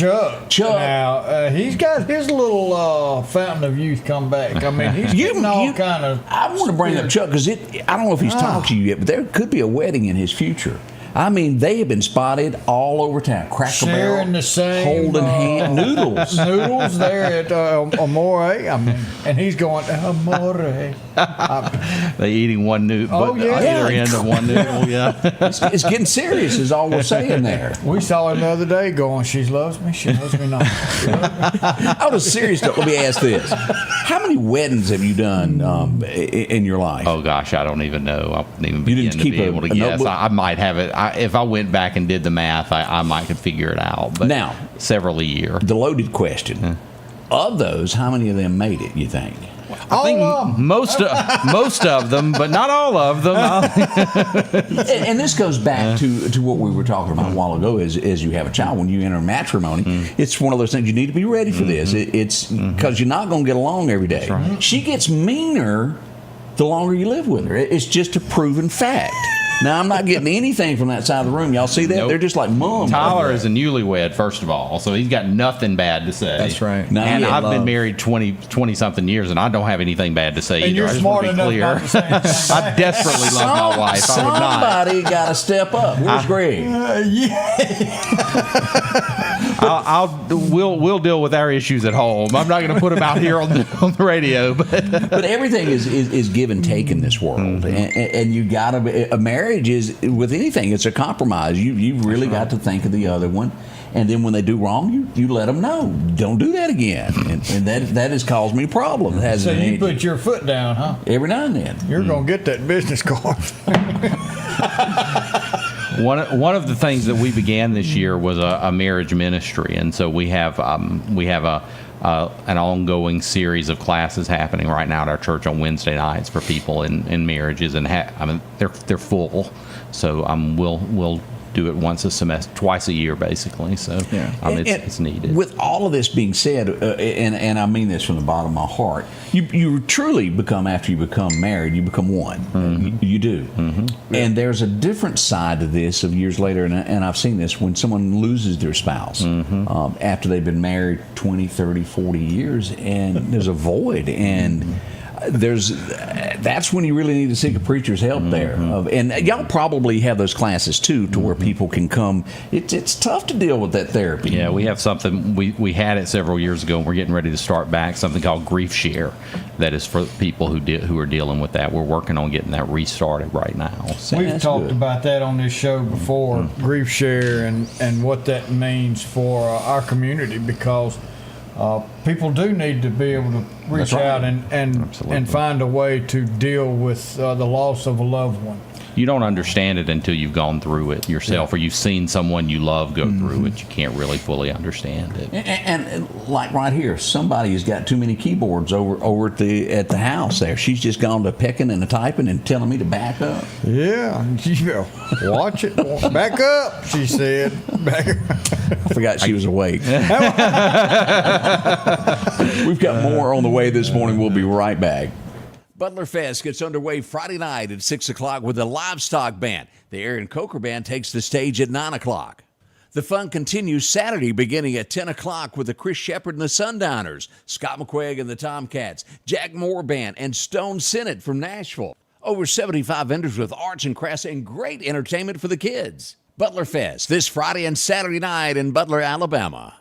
Now he's got his little fountain of youth come back. He's getting all kind of. I want to bring up Chuck because I don't know if he's talked to you yet, but there could be a wedding in his future. They have been spotted all over town. Cracker Barrel, the same, holding hand, noodles there at Amore. And he's going Amore. They eating one noodle, either end of one noodle. Yeah, it's getting serious. Is all we're saying there. We saw him the other day going, "She loves me. She loves me not." On a serious note, let me ask this: how many weddings have you done in your life? Oh gosh, I don't even know. I wouldn't even begin to be able to guess. I might have it. If I went back and did the math, I might could figure it out. But now, several a year. The loaded question: of those, how many of them made it? You think? I think most of them, but not all of them. And this goes back to what we were talking about a while ago. As you have a child, when you enter matrimony, it's one of those things you need to be ready for. This it's because you're not going to get along every day. Right. She gets meaner the longer you live with her. It's just a proven fact. Now, I'm not getting anything from that side of the room. Y'all see that? Nope. They're just like, Mom. Tyler is a newlywed, first of all, so he's got nothing bad to say. That's right. No, And yeah, I've been married 20-something years, and I don't have anything bad to say And either. you're I just smart want to be enough clear. not to say I desperately love my wife. I would not. Somebody got to step up. Where's Greg? We'll deal with our issues at home. I'm not going to put them out here on the radio. But everything is give and take in this world, and you got to. A marriage is with anything. It's a compromise. You've really got to think of the other one, and then when they do wrong, you let them know. Don't do that again, and that has caused me problems. So you put your foot down, huh? Every now and then. You're gonna get that business card. One of the things that we began this year was a marriage ministry, and so we have an ongoing series of classes happening right now at our church on Wednesday nights for people in marriages, and they're full. So we'll do it once a semester, twice a year, basically. So it's needed. With all of this being said, and I mean this from the bottom of my heart, you truly become, after you become married, you become one. Mm-hmm. You do. Mm-hmm. And there's a different side to this of years later, and I've seen this when someone loses their spouse after they've been married 20, 30, 40 years, and there's a void, and that's when you really need to seek a preacher's help there. And y'all probably have those classes too, to where people can come. It's tough to deal with that therapy. Yeah, we have something, we had it several years ago, and we're getting ready to start back, something called Grief Share, that is for people who are dealing with that. We're working on getting that restarted right now. So We've talked about that on this show before, Grief Share, and what that means for our community, because people do need to be able to reach out and find a way to deal with the loss of a loved one. You don't understand it until you've gone through it yourself, or you've seen someone you love go through it. You can't really fully understand it. And like right here, somebody has got too many keyboards over at the house there. She's just gone to pecking and typing and telling me to back up. Yeah, watch it. Back up, she said. Back up. I forgot she was awake. We've got more on the way this morning. We'll be right back. Butler Fest gets underway Friday night at 6 o'clock with the Livestock Band. The Aaron Coker Band takes the stage at 9 o'clock. The fun continues Saturday beginning at 10 o'clock with the Chris Shepard and the Sundowners, Scott McQuaig and the Tomcats, Jack Moore Band, and Stone Sennett from Nashville. Over 75 vendors with arts and crafts and great entertainment for the kids. Butler Fest this Friday and Saturday night in Butler, Alabama.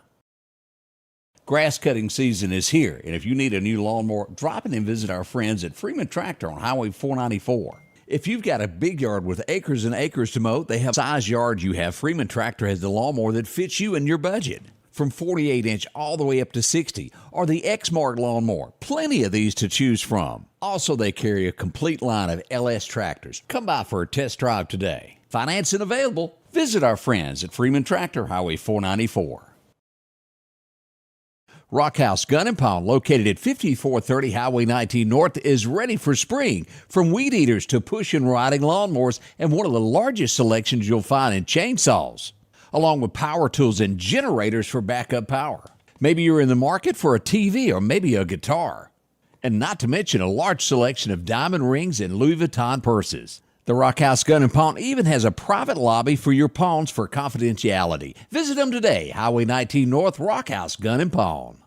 Grass cutting season is here, and if you need a new lawnmower, drop in and visit our friends at Freeman Tractor on Highway 494. If you've got a big yard with acres and acres to mow, they have size yards you have. Freeman Tractor has the lawnmower that fits you and your budget. From 48-inch all the way up to 60, or the X-Mark lawnmower. Plenty of these to choose from. Also, they carry a complete line of LS tractors. Come by for a test drive today. Financing available. Visit our friends at Freeman Tractor, Highway 494. Rockhouse Gun and Pawn, located at 5430 Highway 19 North, is ready for spring. From weed eaters to push and riding lawnmowers, and one of the largest selections you'll find in chainsaws, along with power tools and generators for backup power. Maybe you're in the market for a TV or maybe a guitar. And not to mention a large selection of diamond rings and Louis Vuitton purses. The Rockhouse Gun and Pawn even has a private lobby for your pawns for confidentiality. Visit them today, Highway 19 North, Rockhouse Gun and Pawn.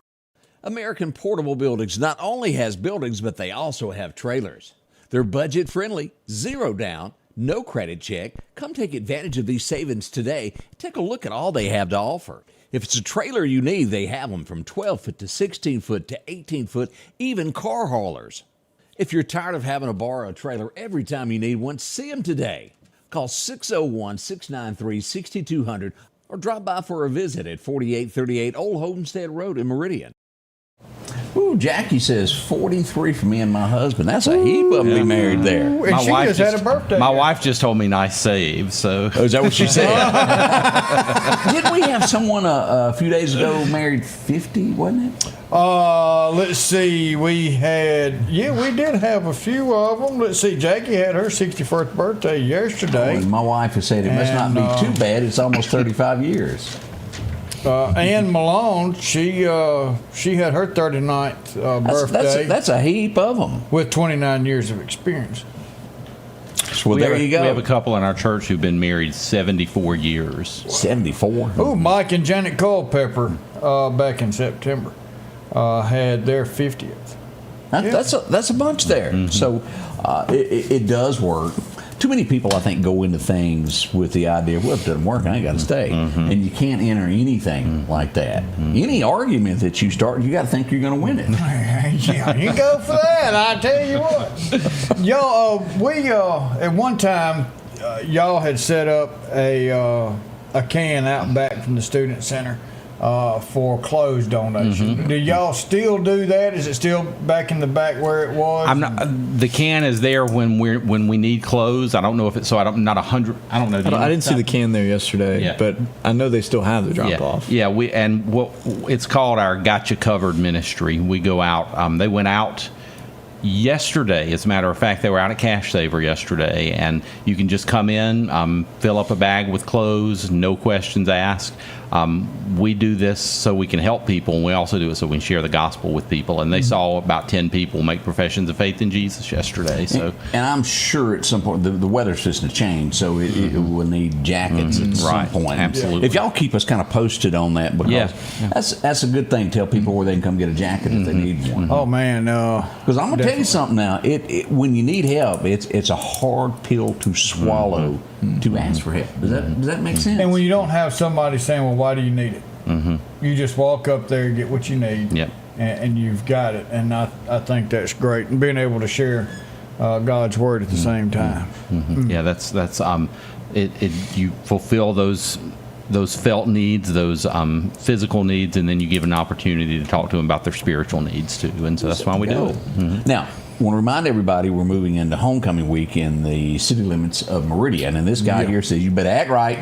American Portable Buildings not only has buildings, but they also have trailers. They're budget friendly, zero down, no credit check. Come take advantage of these savings today. Take a look at all they have to offer. If it's a trailer you need, they have them from 12-foot to 16-foot to 18-foot, even car haulers. If you're tired of having to borrow a trailer every time you need one, see them today. Call 601-693-6200 or drop by for a visit at 4838 Old Homestead Road in Meridian. Ooh, Jackie says 43 for me and my husband. That's a heap of them to be married there. And she just had a birthday. My wife just told me nice save. So is that what she said? Didn't we have someone a few days ago married 50, wasn't it? Let's see. We did have a few of them. Let's see. Jackie had her 61st birthday yesterday. And my wife has said it must not be too bad. It's almost 35 years. Ann Malone, she had her 39th birthday. That's a heap of them. With 29 years of experience. works. Well, there you go. We have a couple in our church who've been married 74 years. 74. Oh, Mike and Janet Culpepper back in September had their 50th. That's a bunch there. Mm-hmm. So it does work. Too many people, I think, go into things with the idea, well, if it doesn't work, I ain't got to stay. Mm-hmm. And you can't enter anything like that. Any argument that you start, you got to think you're going to win it. Yeah, you go for that. I tell you what, y'all. We at one time, y'all had set up a can out back from the student center for clothes donation. Mm-hmm. Do y'all still do that? Is it still back in the back where it was? I'm not. The can is there when we need clothes. I don't know if it's so. I'm not 100. I don't know. I didn't see the can there yesterday, Yeah. but I know they still have the drop off. Yeah, what it's called our Got You Covered ministry. We go out. They went out yesterday. As a matter of fact, they were out at Cash Saver yesterday, and you can just come in, fill up a bag with clothes, no questions asked. We do this so we can help people, and we also do it so we can share the gospel with people. And they saw about 10 people make professions of faith in Jesus yesterday. So, and I'm sure at some point the weather's just going to change, so it will need jackets at some point. Absolutely. If y'all keep us kind of posted on that, because that's a good thing. Tell people where they can come get a jacket if they need one. Oh man, because I'm gonna tell you something now. It when you need help, it's a hard pill to swallow to ask for help. Does that make sense? And when you don't have somebody saying, "Well, why do you need it?" You just walk up there and get what you need. Yep. And you've got it. And I think that's great. And being able to share God's word at the same time. Yeah, that's you fulfill those felt needs, those physical needs, and then you give an opportunity to talk to them about their spiritual needs too. And so that's why we do it. Now, I want to remind everybody we're moving into homecoming week in the city limits of Meridian, and this guy here says you better act right.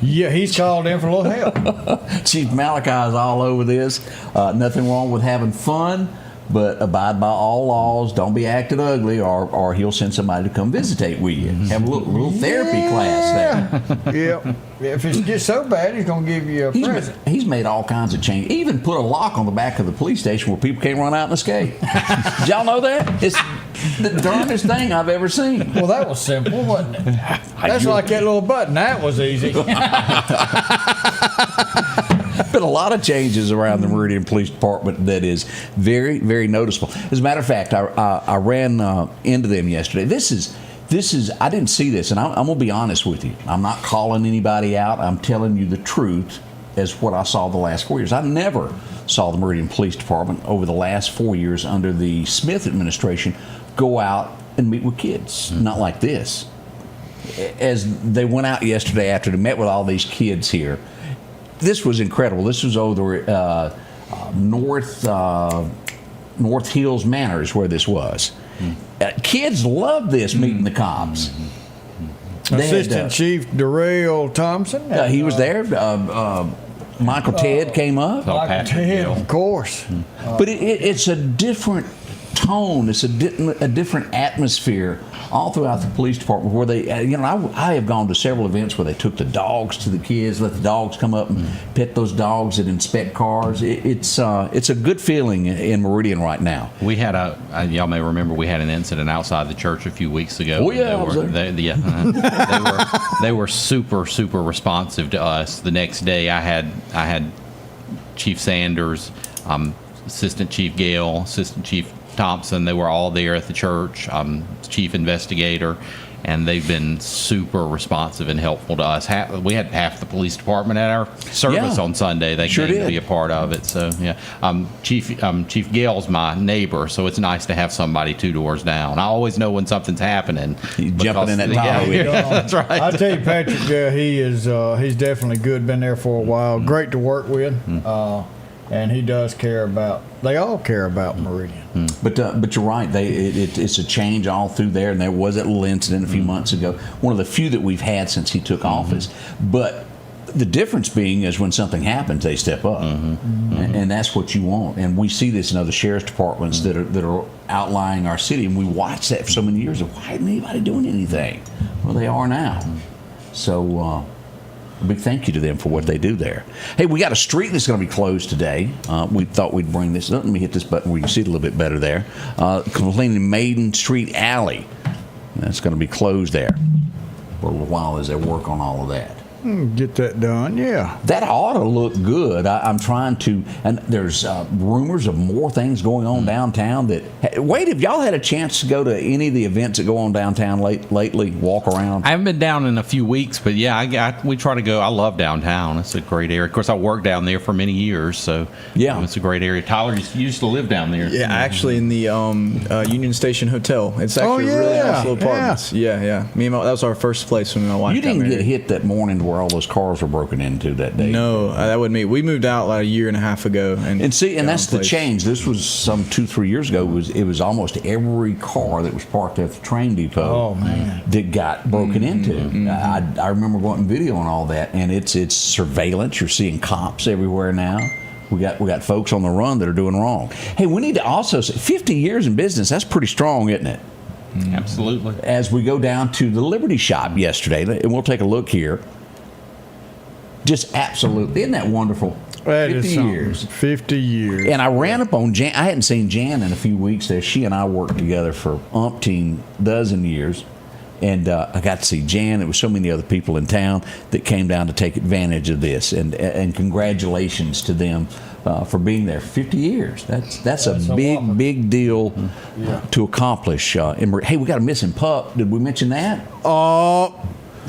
Yeah, he's called in for a little help. Chief Malachi is all over this. Nothing wrong with having fun, but abide by all laws. Don't be acting ugly, or he'll send somebody to come visitate with you. Have a little therapy class there. Yeah. If it gets so bad, he's going to give you a present. He's made all kinds of changes. Even put a lock on the back of the police station where people can't run out and escape. Did y'all know that? It's the darndest thing I've ever seen. Well, that was simple, wasn't it? That's like that little button. That was easy. Been a lot of changes around the Meridian Police Department that is very, very noticeable. As a matter of fact, I ran into them yesterday. This is I didn't see this, and I'm going to be honest with you. I'm not calling anybody out. I'm telling you the truth as what I saw the last 4 years. I never saw the Meridian Police Department over the last 4 years under the Smith administration go out and meet with kids. Not like this. As they went out yesterday after they met with all these kids here, this was incredible. This was over North Hills Manor is where this was. Kids love this, meeting the cops. Assistant Chief Darrell Thompson. He was there. Michael Ted came up. Michael Ted, of course. But it's a different tone. It's a different atmosphere all throughout the police department where they, I have gone to several events where they took the dogs to the kids, let the dogs come up and pet those dogs and inspect cars. It's a good feeling in Meridian right now. We had y'all may remember we had an incident outside the church a few weeks ago. Oh yeah, they were super responsive to us. The next day, I had Chief Sanders, Assistant Chief Gale, Assistant Chief Thompson. They were all there at the church, chief investigator, and they've been super responsive and helpful to us. We had half the police department at our service on Sunday. They came to be a part of it. So Chief Gale's my neighbor, so it's nice to have somebody 2 doors down. I always know when something's happening. Jumping in that Tahoe. That's right. I tell you, Patrick, he's definitely good. Been there for a while. Great to work with. And he does care about. They all care about Meridian. But you're right. It's a change all through there. And there was that little incident a few months ago. One of the few that we've had since he took office. But the difference being is when something happens, they step up, and that's what you want. And we see this in other sheriff's departments that are outlying our city, and we watch that for so many years. Why isn't anybody doing anything? Well, they are now. So. A big thank you to them for what they do there. Hey, we got a street that's going to be closed today. We thought we'd bring this. Let me hit this button where you can see it a little bit better there. Cleaning Maiden Street Alley. That's going to be closed there for a little while as they work on all of that. Get that done, yeah. That ought to look good. I'm trying to, and there's rumors of more things going on downtown. Wade, have y'all had a chance to go to any of the events that go on downtown lately? Walk around? I haven't been down in a few weeks, but yeah, we try to go. I love downtown. It's a great area. Of course, I worked down there for many years, so yeah, it's a great area. Tyler used to live down there. Yeah, actually in the Union Station Hotel. It's actually really nice little apartments. Yeah. That was our first place when my wife. You didn't get hit that morning where all those cars were broken into that day. No, that wasn't me. We moved out like a year and a half ago, and that's the change. This was some 2-3 years ago. It was almost every car that was parked at the train depot. Oh man, that got broken into. I remember going and videoing all that, and it's surveillance. You're seeing cops everywhere now. We got folks on the run that are doing wrong. Hey, we need to also say 50 years in business. That's pretty strong, isn't it? Absolutely. As we go down to the Liberty Shop yesterday, and we'll take a look here. Just absolutely. Isn't that wonderful? That 50 is years. 50 years. And I ran up on Jan. I hadn't seen Jan in a few weeks there. She and I worked together for umpteen dozen years. And I got to see Jan. There was so many other people in town that came down to take advantage of this. And congratulations to them for being there 50 years. That's a big deal to accomplish. Hey, we got a missing pup. Did we mention that?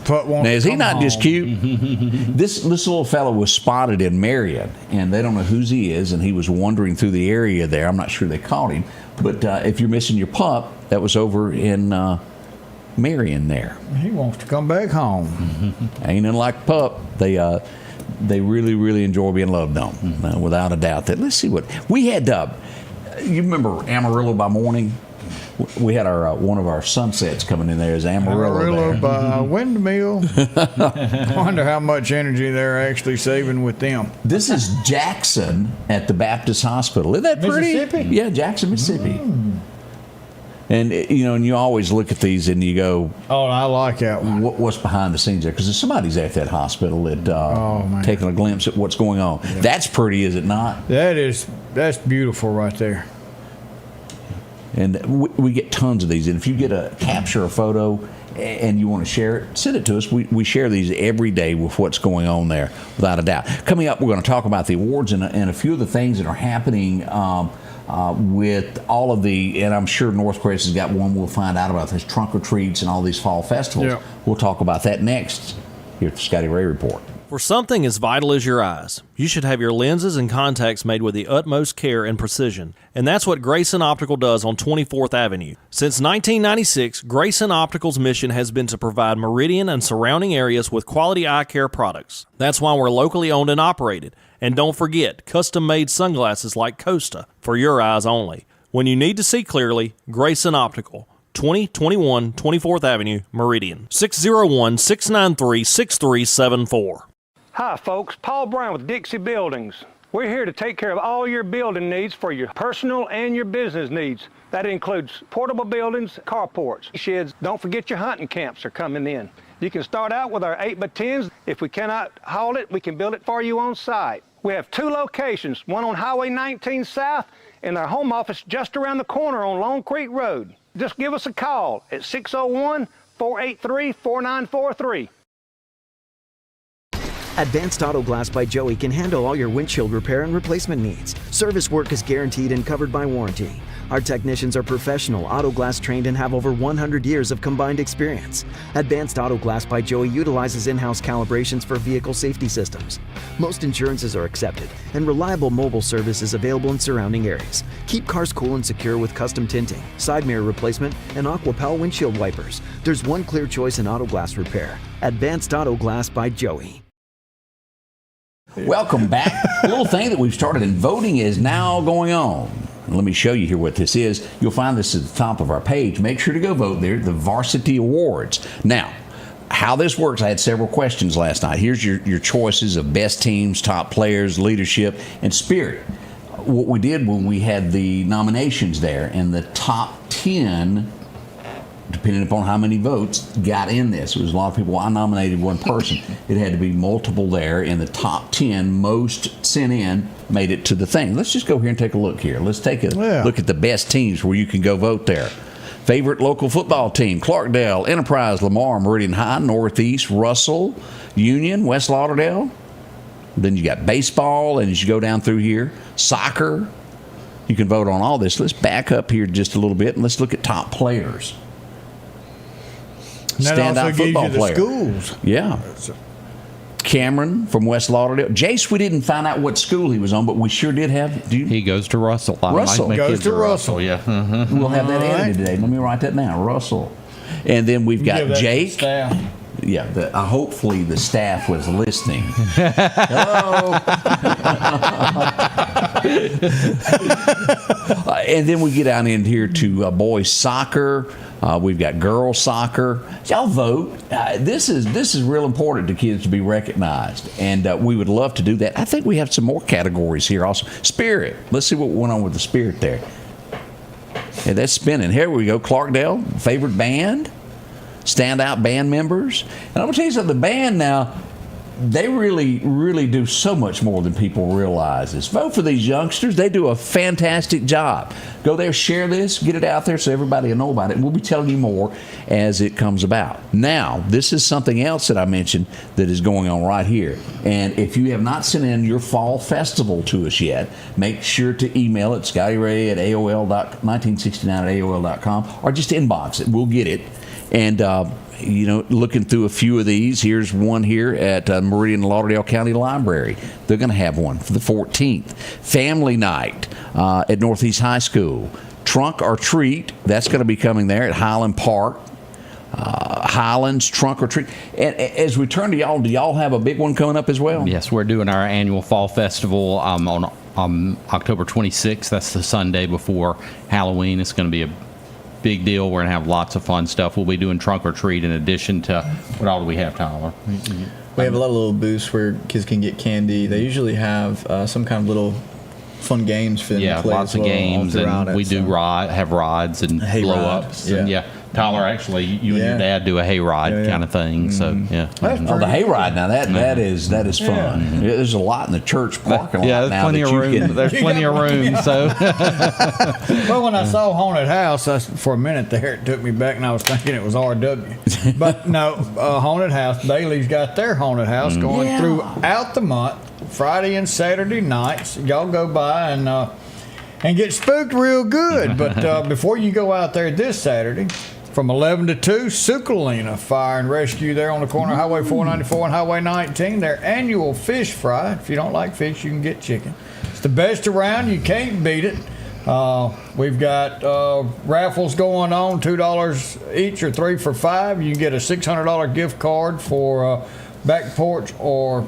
Now, is he not just cute? This little fellow was spotted in Meridian, and they don't know whose he is, and he was wandering through the area there. I'm not sure they caught him, but if you're missing your pup, that was over in Meridian there. He wants to come back home. Ain't nothing like pup. They really, really enjoy being loved on, without a doubt. Let's see what we had. You remember Amarillo by Morning? We had our one of our sunsets coming in there as Amarillo by Windmill. I wonder how much energy they're actually saving with them. This is Jackson at the Baptist Hospital. Isn't that pretty? Mississippi? Yeah, Jackson, Mississippi. And and you always look at these and you go, "Oh, I like that one." What's behind the scenes there? Because somebody's at that hospital taking a glimpse at what's going on. Yeah. That's pretty, is it not? That's beautiful right there. And we get tons of these. And if you capture a photo and you want to share it, send it to us. We share these every day with what's going on there, without a doubt. Coming up, we're going to talk about the awards and a few of the things that are happening with all of and I'm sure Northcrest has got one. We'll find out about this trunk or treats and all these fall festivals. Yeah. We'll talk about that next here at the Scotty Ray Report. For something as vital as your eyes, you should have your lenses and contacts made with the utmost care and precision. And that's what Grayson Optical does on 24th Avenue. Since 1996, Grayson Optical's mission has been to provide Meridian and surrounding areas with quality eye care products. That's why we're locally owned and operated. And don't forget, custom-made sunglasses like Costa for your eyes only. When you need to see clearly, Grayson Optical. 2021 24th Avenue, Meridian. 601-693-6374. Hi folks, Paul Brown with Dixie Buildings. We're here to take care of all your building needs for your personal and your business needs. That includes portable buildings, carports, sheds. Don't forget your hunting camps are coming in. You can start out with our 8x10s. If we cannot haul it, we can build it for you on site. We have 2 locations, one on Highway 19 South and our home office just around the corner on Long Creek Road. Just give us a call at 601-483-4943. Advanced Auto Glass by Joey can handle all your windshield repair and replacement needs. Service work is guaranteed and covered by warranty. Our technicians are professional, auto glass trained, and have over 100 years of combined experience. Advanced Auto Glass by Joey utilizes in-house calibrations for vehicle safety systems. Most insurances are accepted, and reliable mobile service is available in surrounding areas. Keep cars cool and secure with custom tinting, side mirror replacement, and AquaPal windshield wipers. There's one clear choice in auto glass repair. Advanced Auto Glass by Joey. Welcome back. A little thing that we've started in voting is now going on. Let me show you here what this is. You'll find this at the top of our page. Make sure to go vote there, the Varsity Awards. Now, how this works, I had several questions last night. Here's your choices of best teams, top players, leadership, and spirit. What we did when we had the nominations there, and the top 10, depending upon how many votes, got in this. It was a lot of people. I nominated one person. It had to be multiple there. In the top 10, most sent in made it to the thing. Let's just go here and take a look here. Let's take a look at the best teams where you can go vote there. Favorite local football team: Clarkdale, Enterprise, Lamar, Meridian High, Northeast, Russell, Union, West Lauderdale. Then you got baseball, and as you go down through here, soccer. You can vote on all this. Let's back up here just a little bit, and let's look at top players. And that Standout also gives football you the player. schools. Yeah. Cameron from West Lauderdale. Jace, we didn't find out what school he was on, but we sure did have. He goes to Russell. Russell. My Goes kids to are Russell. Yeah. Mm-hmm. We'll have that All edited right. today. Let me write that down. Russell. And then we've got Give that to Jake. staff. Yeah, hopefully the staff was listening. Hello. And then we get down in here to boys soccer. We've got girls soccer. Y'all vote. This is real important to kids to be recognized, and we would love to do that. I think we have some more categories here also. Spirit. Let's see what went on with the spirit there. Yeah, that's spinning. Here we go. Clarkdale, favorite band. Standout band members. And I'm going to tell you something, the band now, they really, really do so much more than people realize. Vote for these youngsters. They do a fantastic job. Go there, share this, get it out there so everybody will know about it. And we'll be telling you more as it comes about. Now, this is something else that I mentioned that is going on right here. And if you have not sent in your fall festival to us yet, make sure to email it, scottyray@1969@AOL.com, or just inbox it. We'll get it. And, looking through a few of these, here's one here at Meridian Lauderdale County Library. They're going to have one for the 14th. Family night at Northeast High School. Trunk or treat, that's going to be coming there at Highland Park. Highlands Trunk or Treat. And as we turn to y'all, do y'all have a big one coming up as well? Yes, we're doing our annual fall festival on October 26th. That's the Sunday before Halloween. It's going to be a big deal. We're going to have lots of fun stuff. We'll be doing trunk or treat in addition to, what all do we have, Tyler? We have a lot of little booths where kids can get candy. They usually have some kind of little fun games for them to play. Lots of games, and we do have rides and blow-ups. Yeah. Tyler, actually, you and your dad do a hayride kind of thing. So the hayride now that is fun. Yeah, there's a lot in the church parking lot. Yeah, there's plenty of room. There's plenty of room. So, well, when I saw Haunted House, for a minute there, it took me back, and I was thinking it was RW. But no, Haunted House. Bailey's got their Haunted House going throughout the month, Friday and Saturday nights. Y'all go by and get spooked real good. But before you go out there this Saturday, from 11 to 2, Sukalina Fire and Rescue there on the corner of Highway 494 and Highway 19. Their annual fish fry. If you don't like fish, you can get chicken. It's the best around. You can't beat it. We've got raffles going on, $2 each or 3 for $5. You can get a $600 gift card for Back Porch or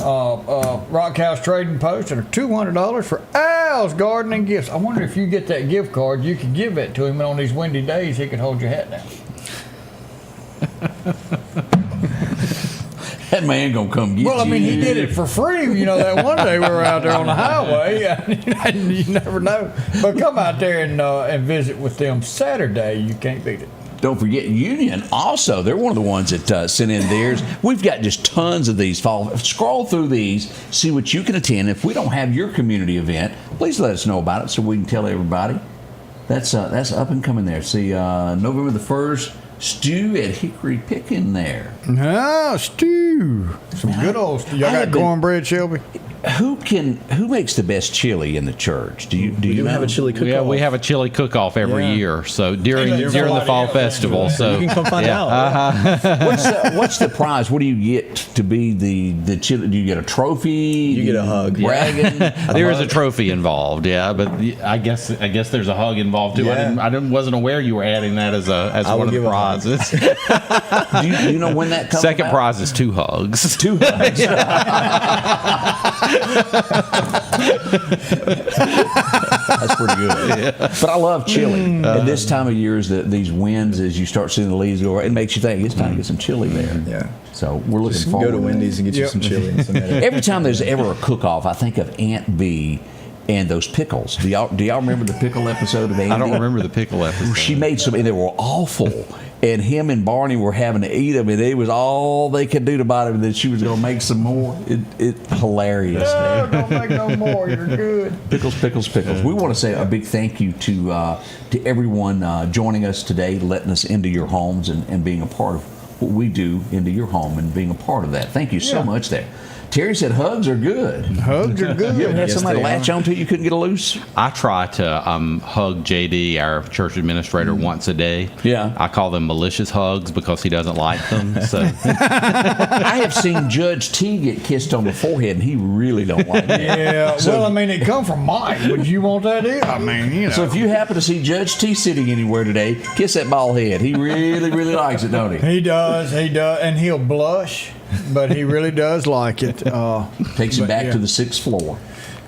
Rock House Trading Post, and $200 for Al's Gardening Gifts. I wonder if you get that gift card, you could give it to him, and on these windy days, he could hold your hat down. That man gonna come get you. Well, I mean, he did it for free. That one day we were out there on the highway, and you never know. But come out there and visit with them Saturday. You can't beat it. Don't forget Union also. They're one of the ones that sent in theirs. We've got just tons of these. Scroll through these, see what you can attend. If we don't have your community event, please let us know about it so we can tell everybody. That's up and coming there. See, November the 1st, stew at Hickory Pickin' there. Oh, stew. Some good old stew. Y'all got cornbread, Shelby? Who makes the best chili in the church? Do you know? have a chili cook-off. Yeah, we have a chili cook-off every year. So during the fall festival, so you can come find out. What's the prize? What do you get to be the chili? Do you get a trophy? You get a hug. Wagon? There is a trophy involved, but I guess there's a hug involved too. Yeah. I wasn't aware you were adding that as one of the prizes. do you know when that comes? Second prize is 2 hugs. 2 hugs. That's pretty good. But I love chili. At this time of year, these winds, as you start seeing the leaves go, it makes you think it's time to get some chili there. Yeah. So we're looking Just forward. Go to Wendy's and get you some chili. And some Every time there's ever a cook-off, I think of Aunt B and those pickles. Do y'all remember the pickle episode of Andy? I don't remember the pickle episode. She made some, and they were awful. And him and Barney were having to eat them, and it was all they could do to buy them. And then she was going to make some more. It's hilarious. No, don't make no more. You're good. Pickles, pickles, pickles. We want to say a big thank you to everyone joining us today, letting us into your homes and being a part of what we do into your home and being a part of that. Thank you so much there. Terry said hugs are good. Hugs are good. You ever had somebody latch on to you couldn't get a loose? I try to hug JD, our church administrator, once a day. Yeah. I call them malicious hugs because he doesn't like them. So I have seen Judge T get kissed on the forehead, and he really don't like that. Yeah, well, I mean, it come from Mike. Would you want that either? I mean, you know. So if you happen to see Judge T sitting anywhere today, kiss that bald head. He really, really likes it, don't he? He does, and he'll blush, but he really does like it. Takes him back to the 6th floor.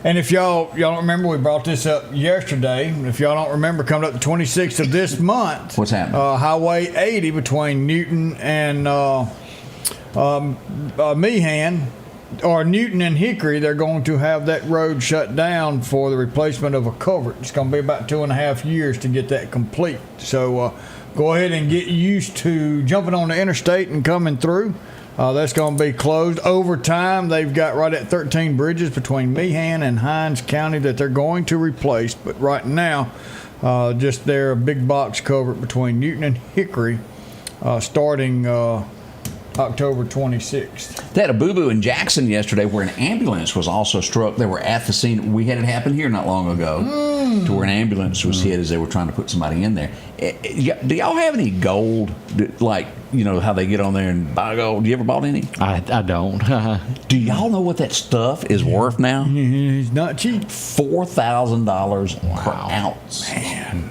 And if y'all don't remember, we brought this up yesterday. If y'all don't remember, coming up the 26th of this month. What's happening? Highway 80 between Newton and Meehan, or Newton and Hickory, they're going to have that road shut down for the replacement of a culvert. It's going to be about 2.5 years to get that complete. So go ahead and get used to jumping on the interstate and coming through. That's going to be closed. Over time, they've got right at 13 bridges between Meehan and Hinds County that they're going to replace. But right now, just their big box culvert between Newton and Hickory starting October 26th. They had a boo-boo in Jackson yesterday where an ambulance was also struck. They were at the scene. We had it happen here not long ago to where an ambulance was hit as they were trying to put somebody in there. Do y'all have any gold, like, you know, how they get on there and buy gold? Do you ever bought any? I don't. Do y'all know what that stuff is worth now? It's not cheap. $4,000 per ounce. Man.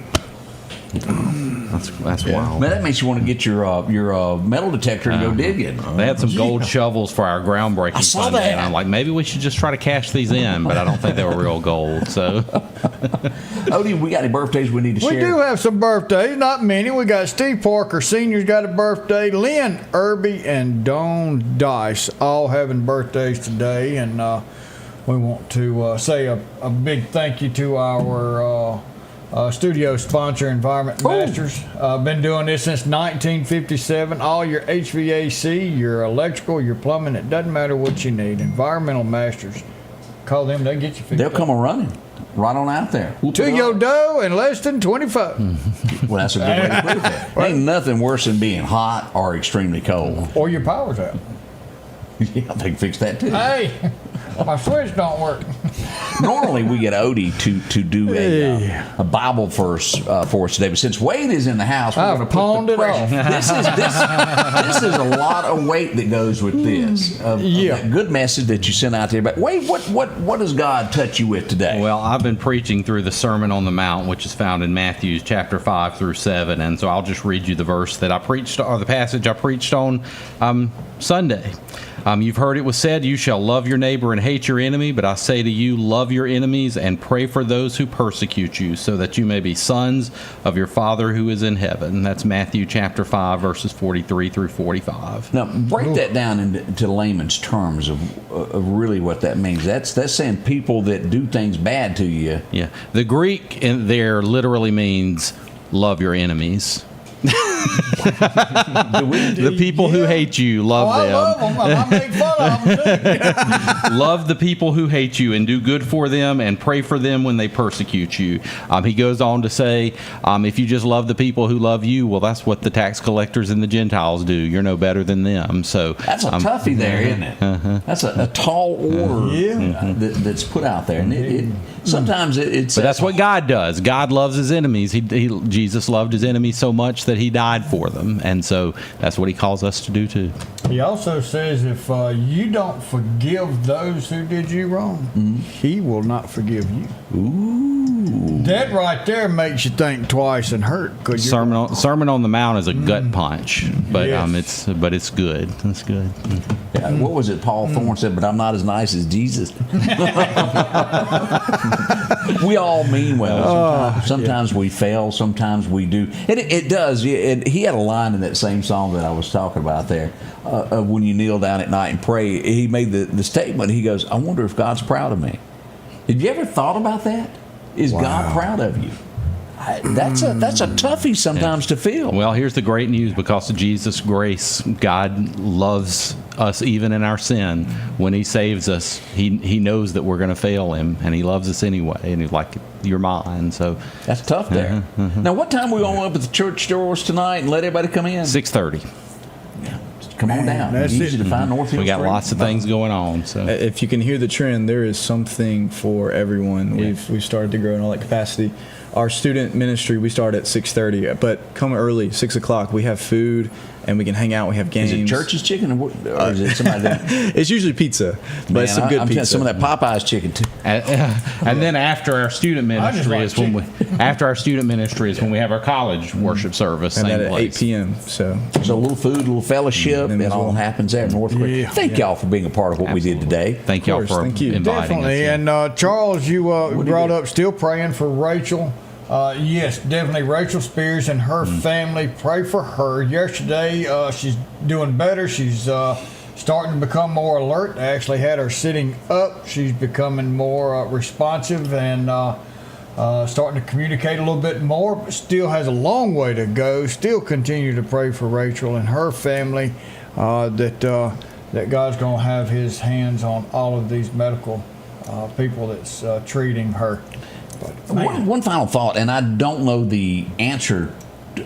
That's wild. Man, that makes you want to get your metal detector and go digging. They had some gold shovels for our groundbreaking Sunday, that. and I'm like, maybe we should just try to cash these in, but I don't think they were real gold. So, Odie, we got any birthdays we need to share? We do have some birthdays, not many. We got Steve Parker Sr.'s got a birthday. Lynn Irby and Dawn Dice all having birthdays today, and we want to say a big thank you to our studio sponsor, Environment Masters. Been doing this since 1957. All your HVAC, your electrical, your plumbing, it doesn't matter what you need. Environmental Masters. Call them, they'll get you fixed. They'll come running right on out there. To your dough in less than 25. Well, that's a good way to put it. Ain't nothing worse than being hot or extremely cold. Or your power's out. Yeah, they can fix that too. Hey, my switch don't work. Normally we get Odie to do a Bible verse for us today, but since Wade is in the house, we're going to pawned it off. This is a lot of weight that goes with this. That good message that you sent out there. But Wade, what does God touch you with today? Well, I've been preaching through the Sermon on the Mount, which is found in Matthew chapter 5 through 7, and so I'll just read you the verse that I preached, or the passage I preached on Sunday. You've heard it was said, you shall love your neighbor and hate your enemy, but I say to you, love your enemies and pray for those who persecute you, so that you may be sons of your Father who is in heaven. That's Matthew chapter 5, verses 43 through 45. Now, break that down into layman's terms of really what that means. That's saying people that do things bad to you. Yeah. The Greek in there literally means love your enemies. The people who hate you, love them. I love them. I make fun of them too. Love the people who hate you and do good for them and pray for them when they persecute you. He goes on to say, if you just love the people who love you, well, that's what the tax collectors and the Gentiles do. You're no better than them. So that's a toughie there, isn't it? That's a tall order that's put out there, and sometimes it's. But that's what God does. God loves His enemies. Jesus loved His enemies so much that He died for them, and so that's what He calls us to do too. He also says if you don't forgive those who did you wrong, He will not forgive you. Ooh. That right there makes you think twice and hurt. Sermon on the Mount is a gut punch, but it's good. It's good. Yeah, what was it Paul Thorne said? But I'm not as nice as Jesus. We all mean well. Sometimes we fail. Sometimes we do. And it does. And he had a line in that same song that I was talking about there. When you kneel down at night and pray, he made the statement. He goes, I wonder if God's proud of me. Have you ever thought about that? Is God proud of you? That's a toughie sometimes to feel. Well, here's the great news. Because of Jesus' grace, God loves us even in our sin. When he saves us, he knows that we're going to fail him, and he loves us anyway. And he's like, you're mine. So that's tough there. Now, what time are we going to open the church doors tonight and let everybody come in? 6:30. Come on down. It's easy to find North Hill We got Street. lots of things going on. So if you can hear the trend, there is something for everyone. Yeah. We've started to grow in all that capacity. Our student ministry, we start at 6:30, but come early, 6 o'clock. We have food and we can hang out. We have games. Is it Church's chicken or is it somebody that? It's usually pizza, but it's some good pizza. Some of that Popeye's chicken too. And then after our student ministry is when we have our college worship service. And same that at place. 8 p.m. So a little food, a little fellowship, it all happens there in North Creek. Thank y'all for being a part of what we did today. Thank y'all for inviting Definitely. us. And Charles, you brought up still praying for Rachel. Yes, definitely. Rachel Spears and her family. Pray for her. Yesterday, she's doing better. She's starting to become more alert. I actually had her sitting up. She's becoming more responsive and starting to communicate a little bit more, but still has a long way to go. Still continue to pray for Rachel and her family that God's going to have his hands on all of these medical people that's treating her. One final thought, and I don't know the answer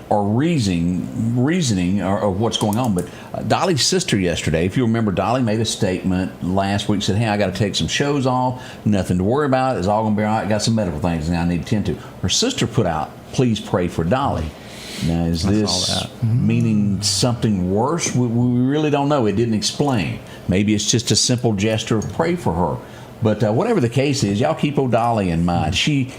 or reasoning or what's going on, but Dolly's sister yesterday, if you remember, Dolly made a statement last week, said, hey, I got to take some shows off, nothing to worry about, it's all going to be all right, got some medical things I need to tend to. Her sister put out, please pray for Dolly. Now, is this meaning something worse? We really don't know. It didn't explain. Maybe it's just a simple gesture of pray for her. But whatever the case is, y'all keep O'Dolly in mind. She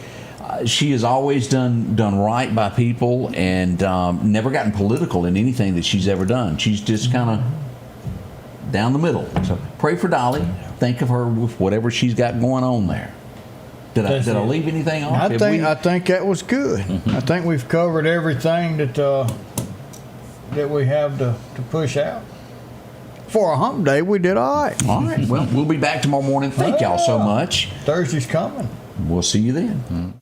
has always done right by people and never gotten political in anything that she's ever done. She's just kind of down the middle. So pray for Dolly. Think of her with whatever she's got going on there. Did I leave anything off? I think that was good. I think we've covered everything that we have to push out. For a hump day, we did all right. All right. Well, we'll be back tomorrow morning. Thank y'all so much. Thursday's coming. We'll see you then.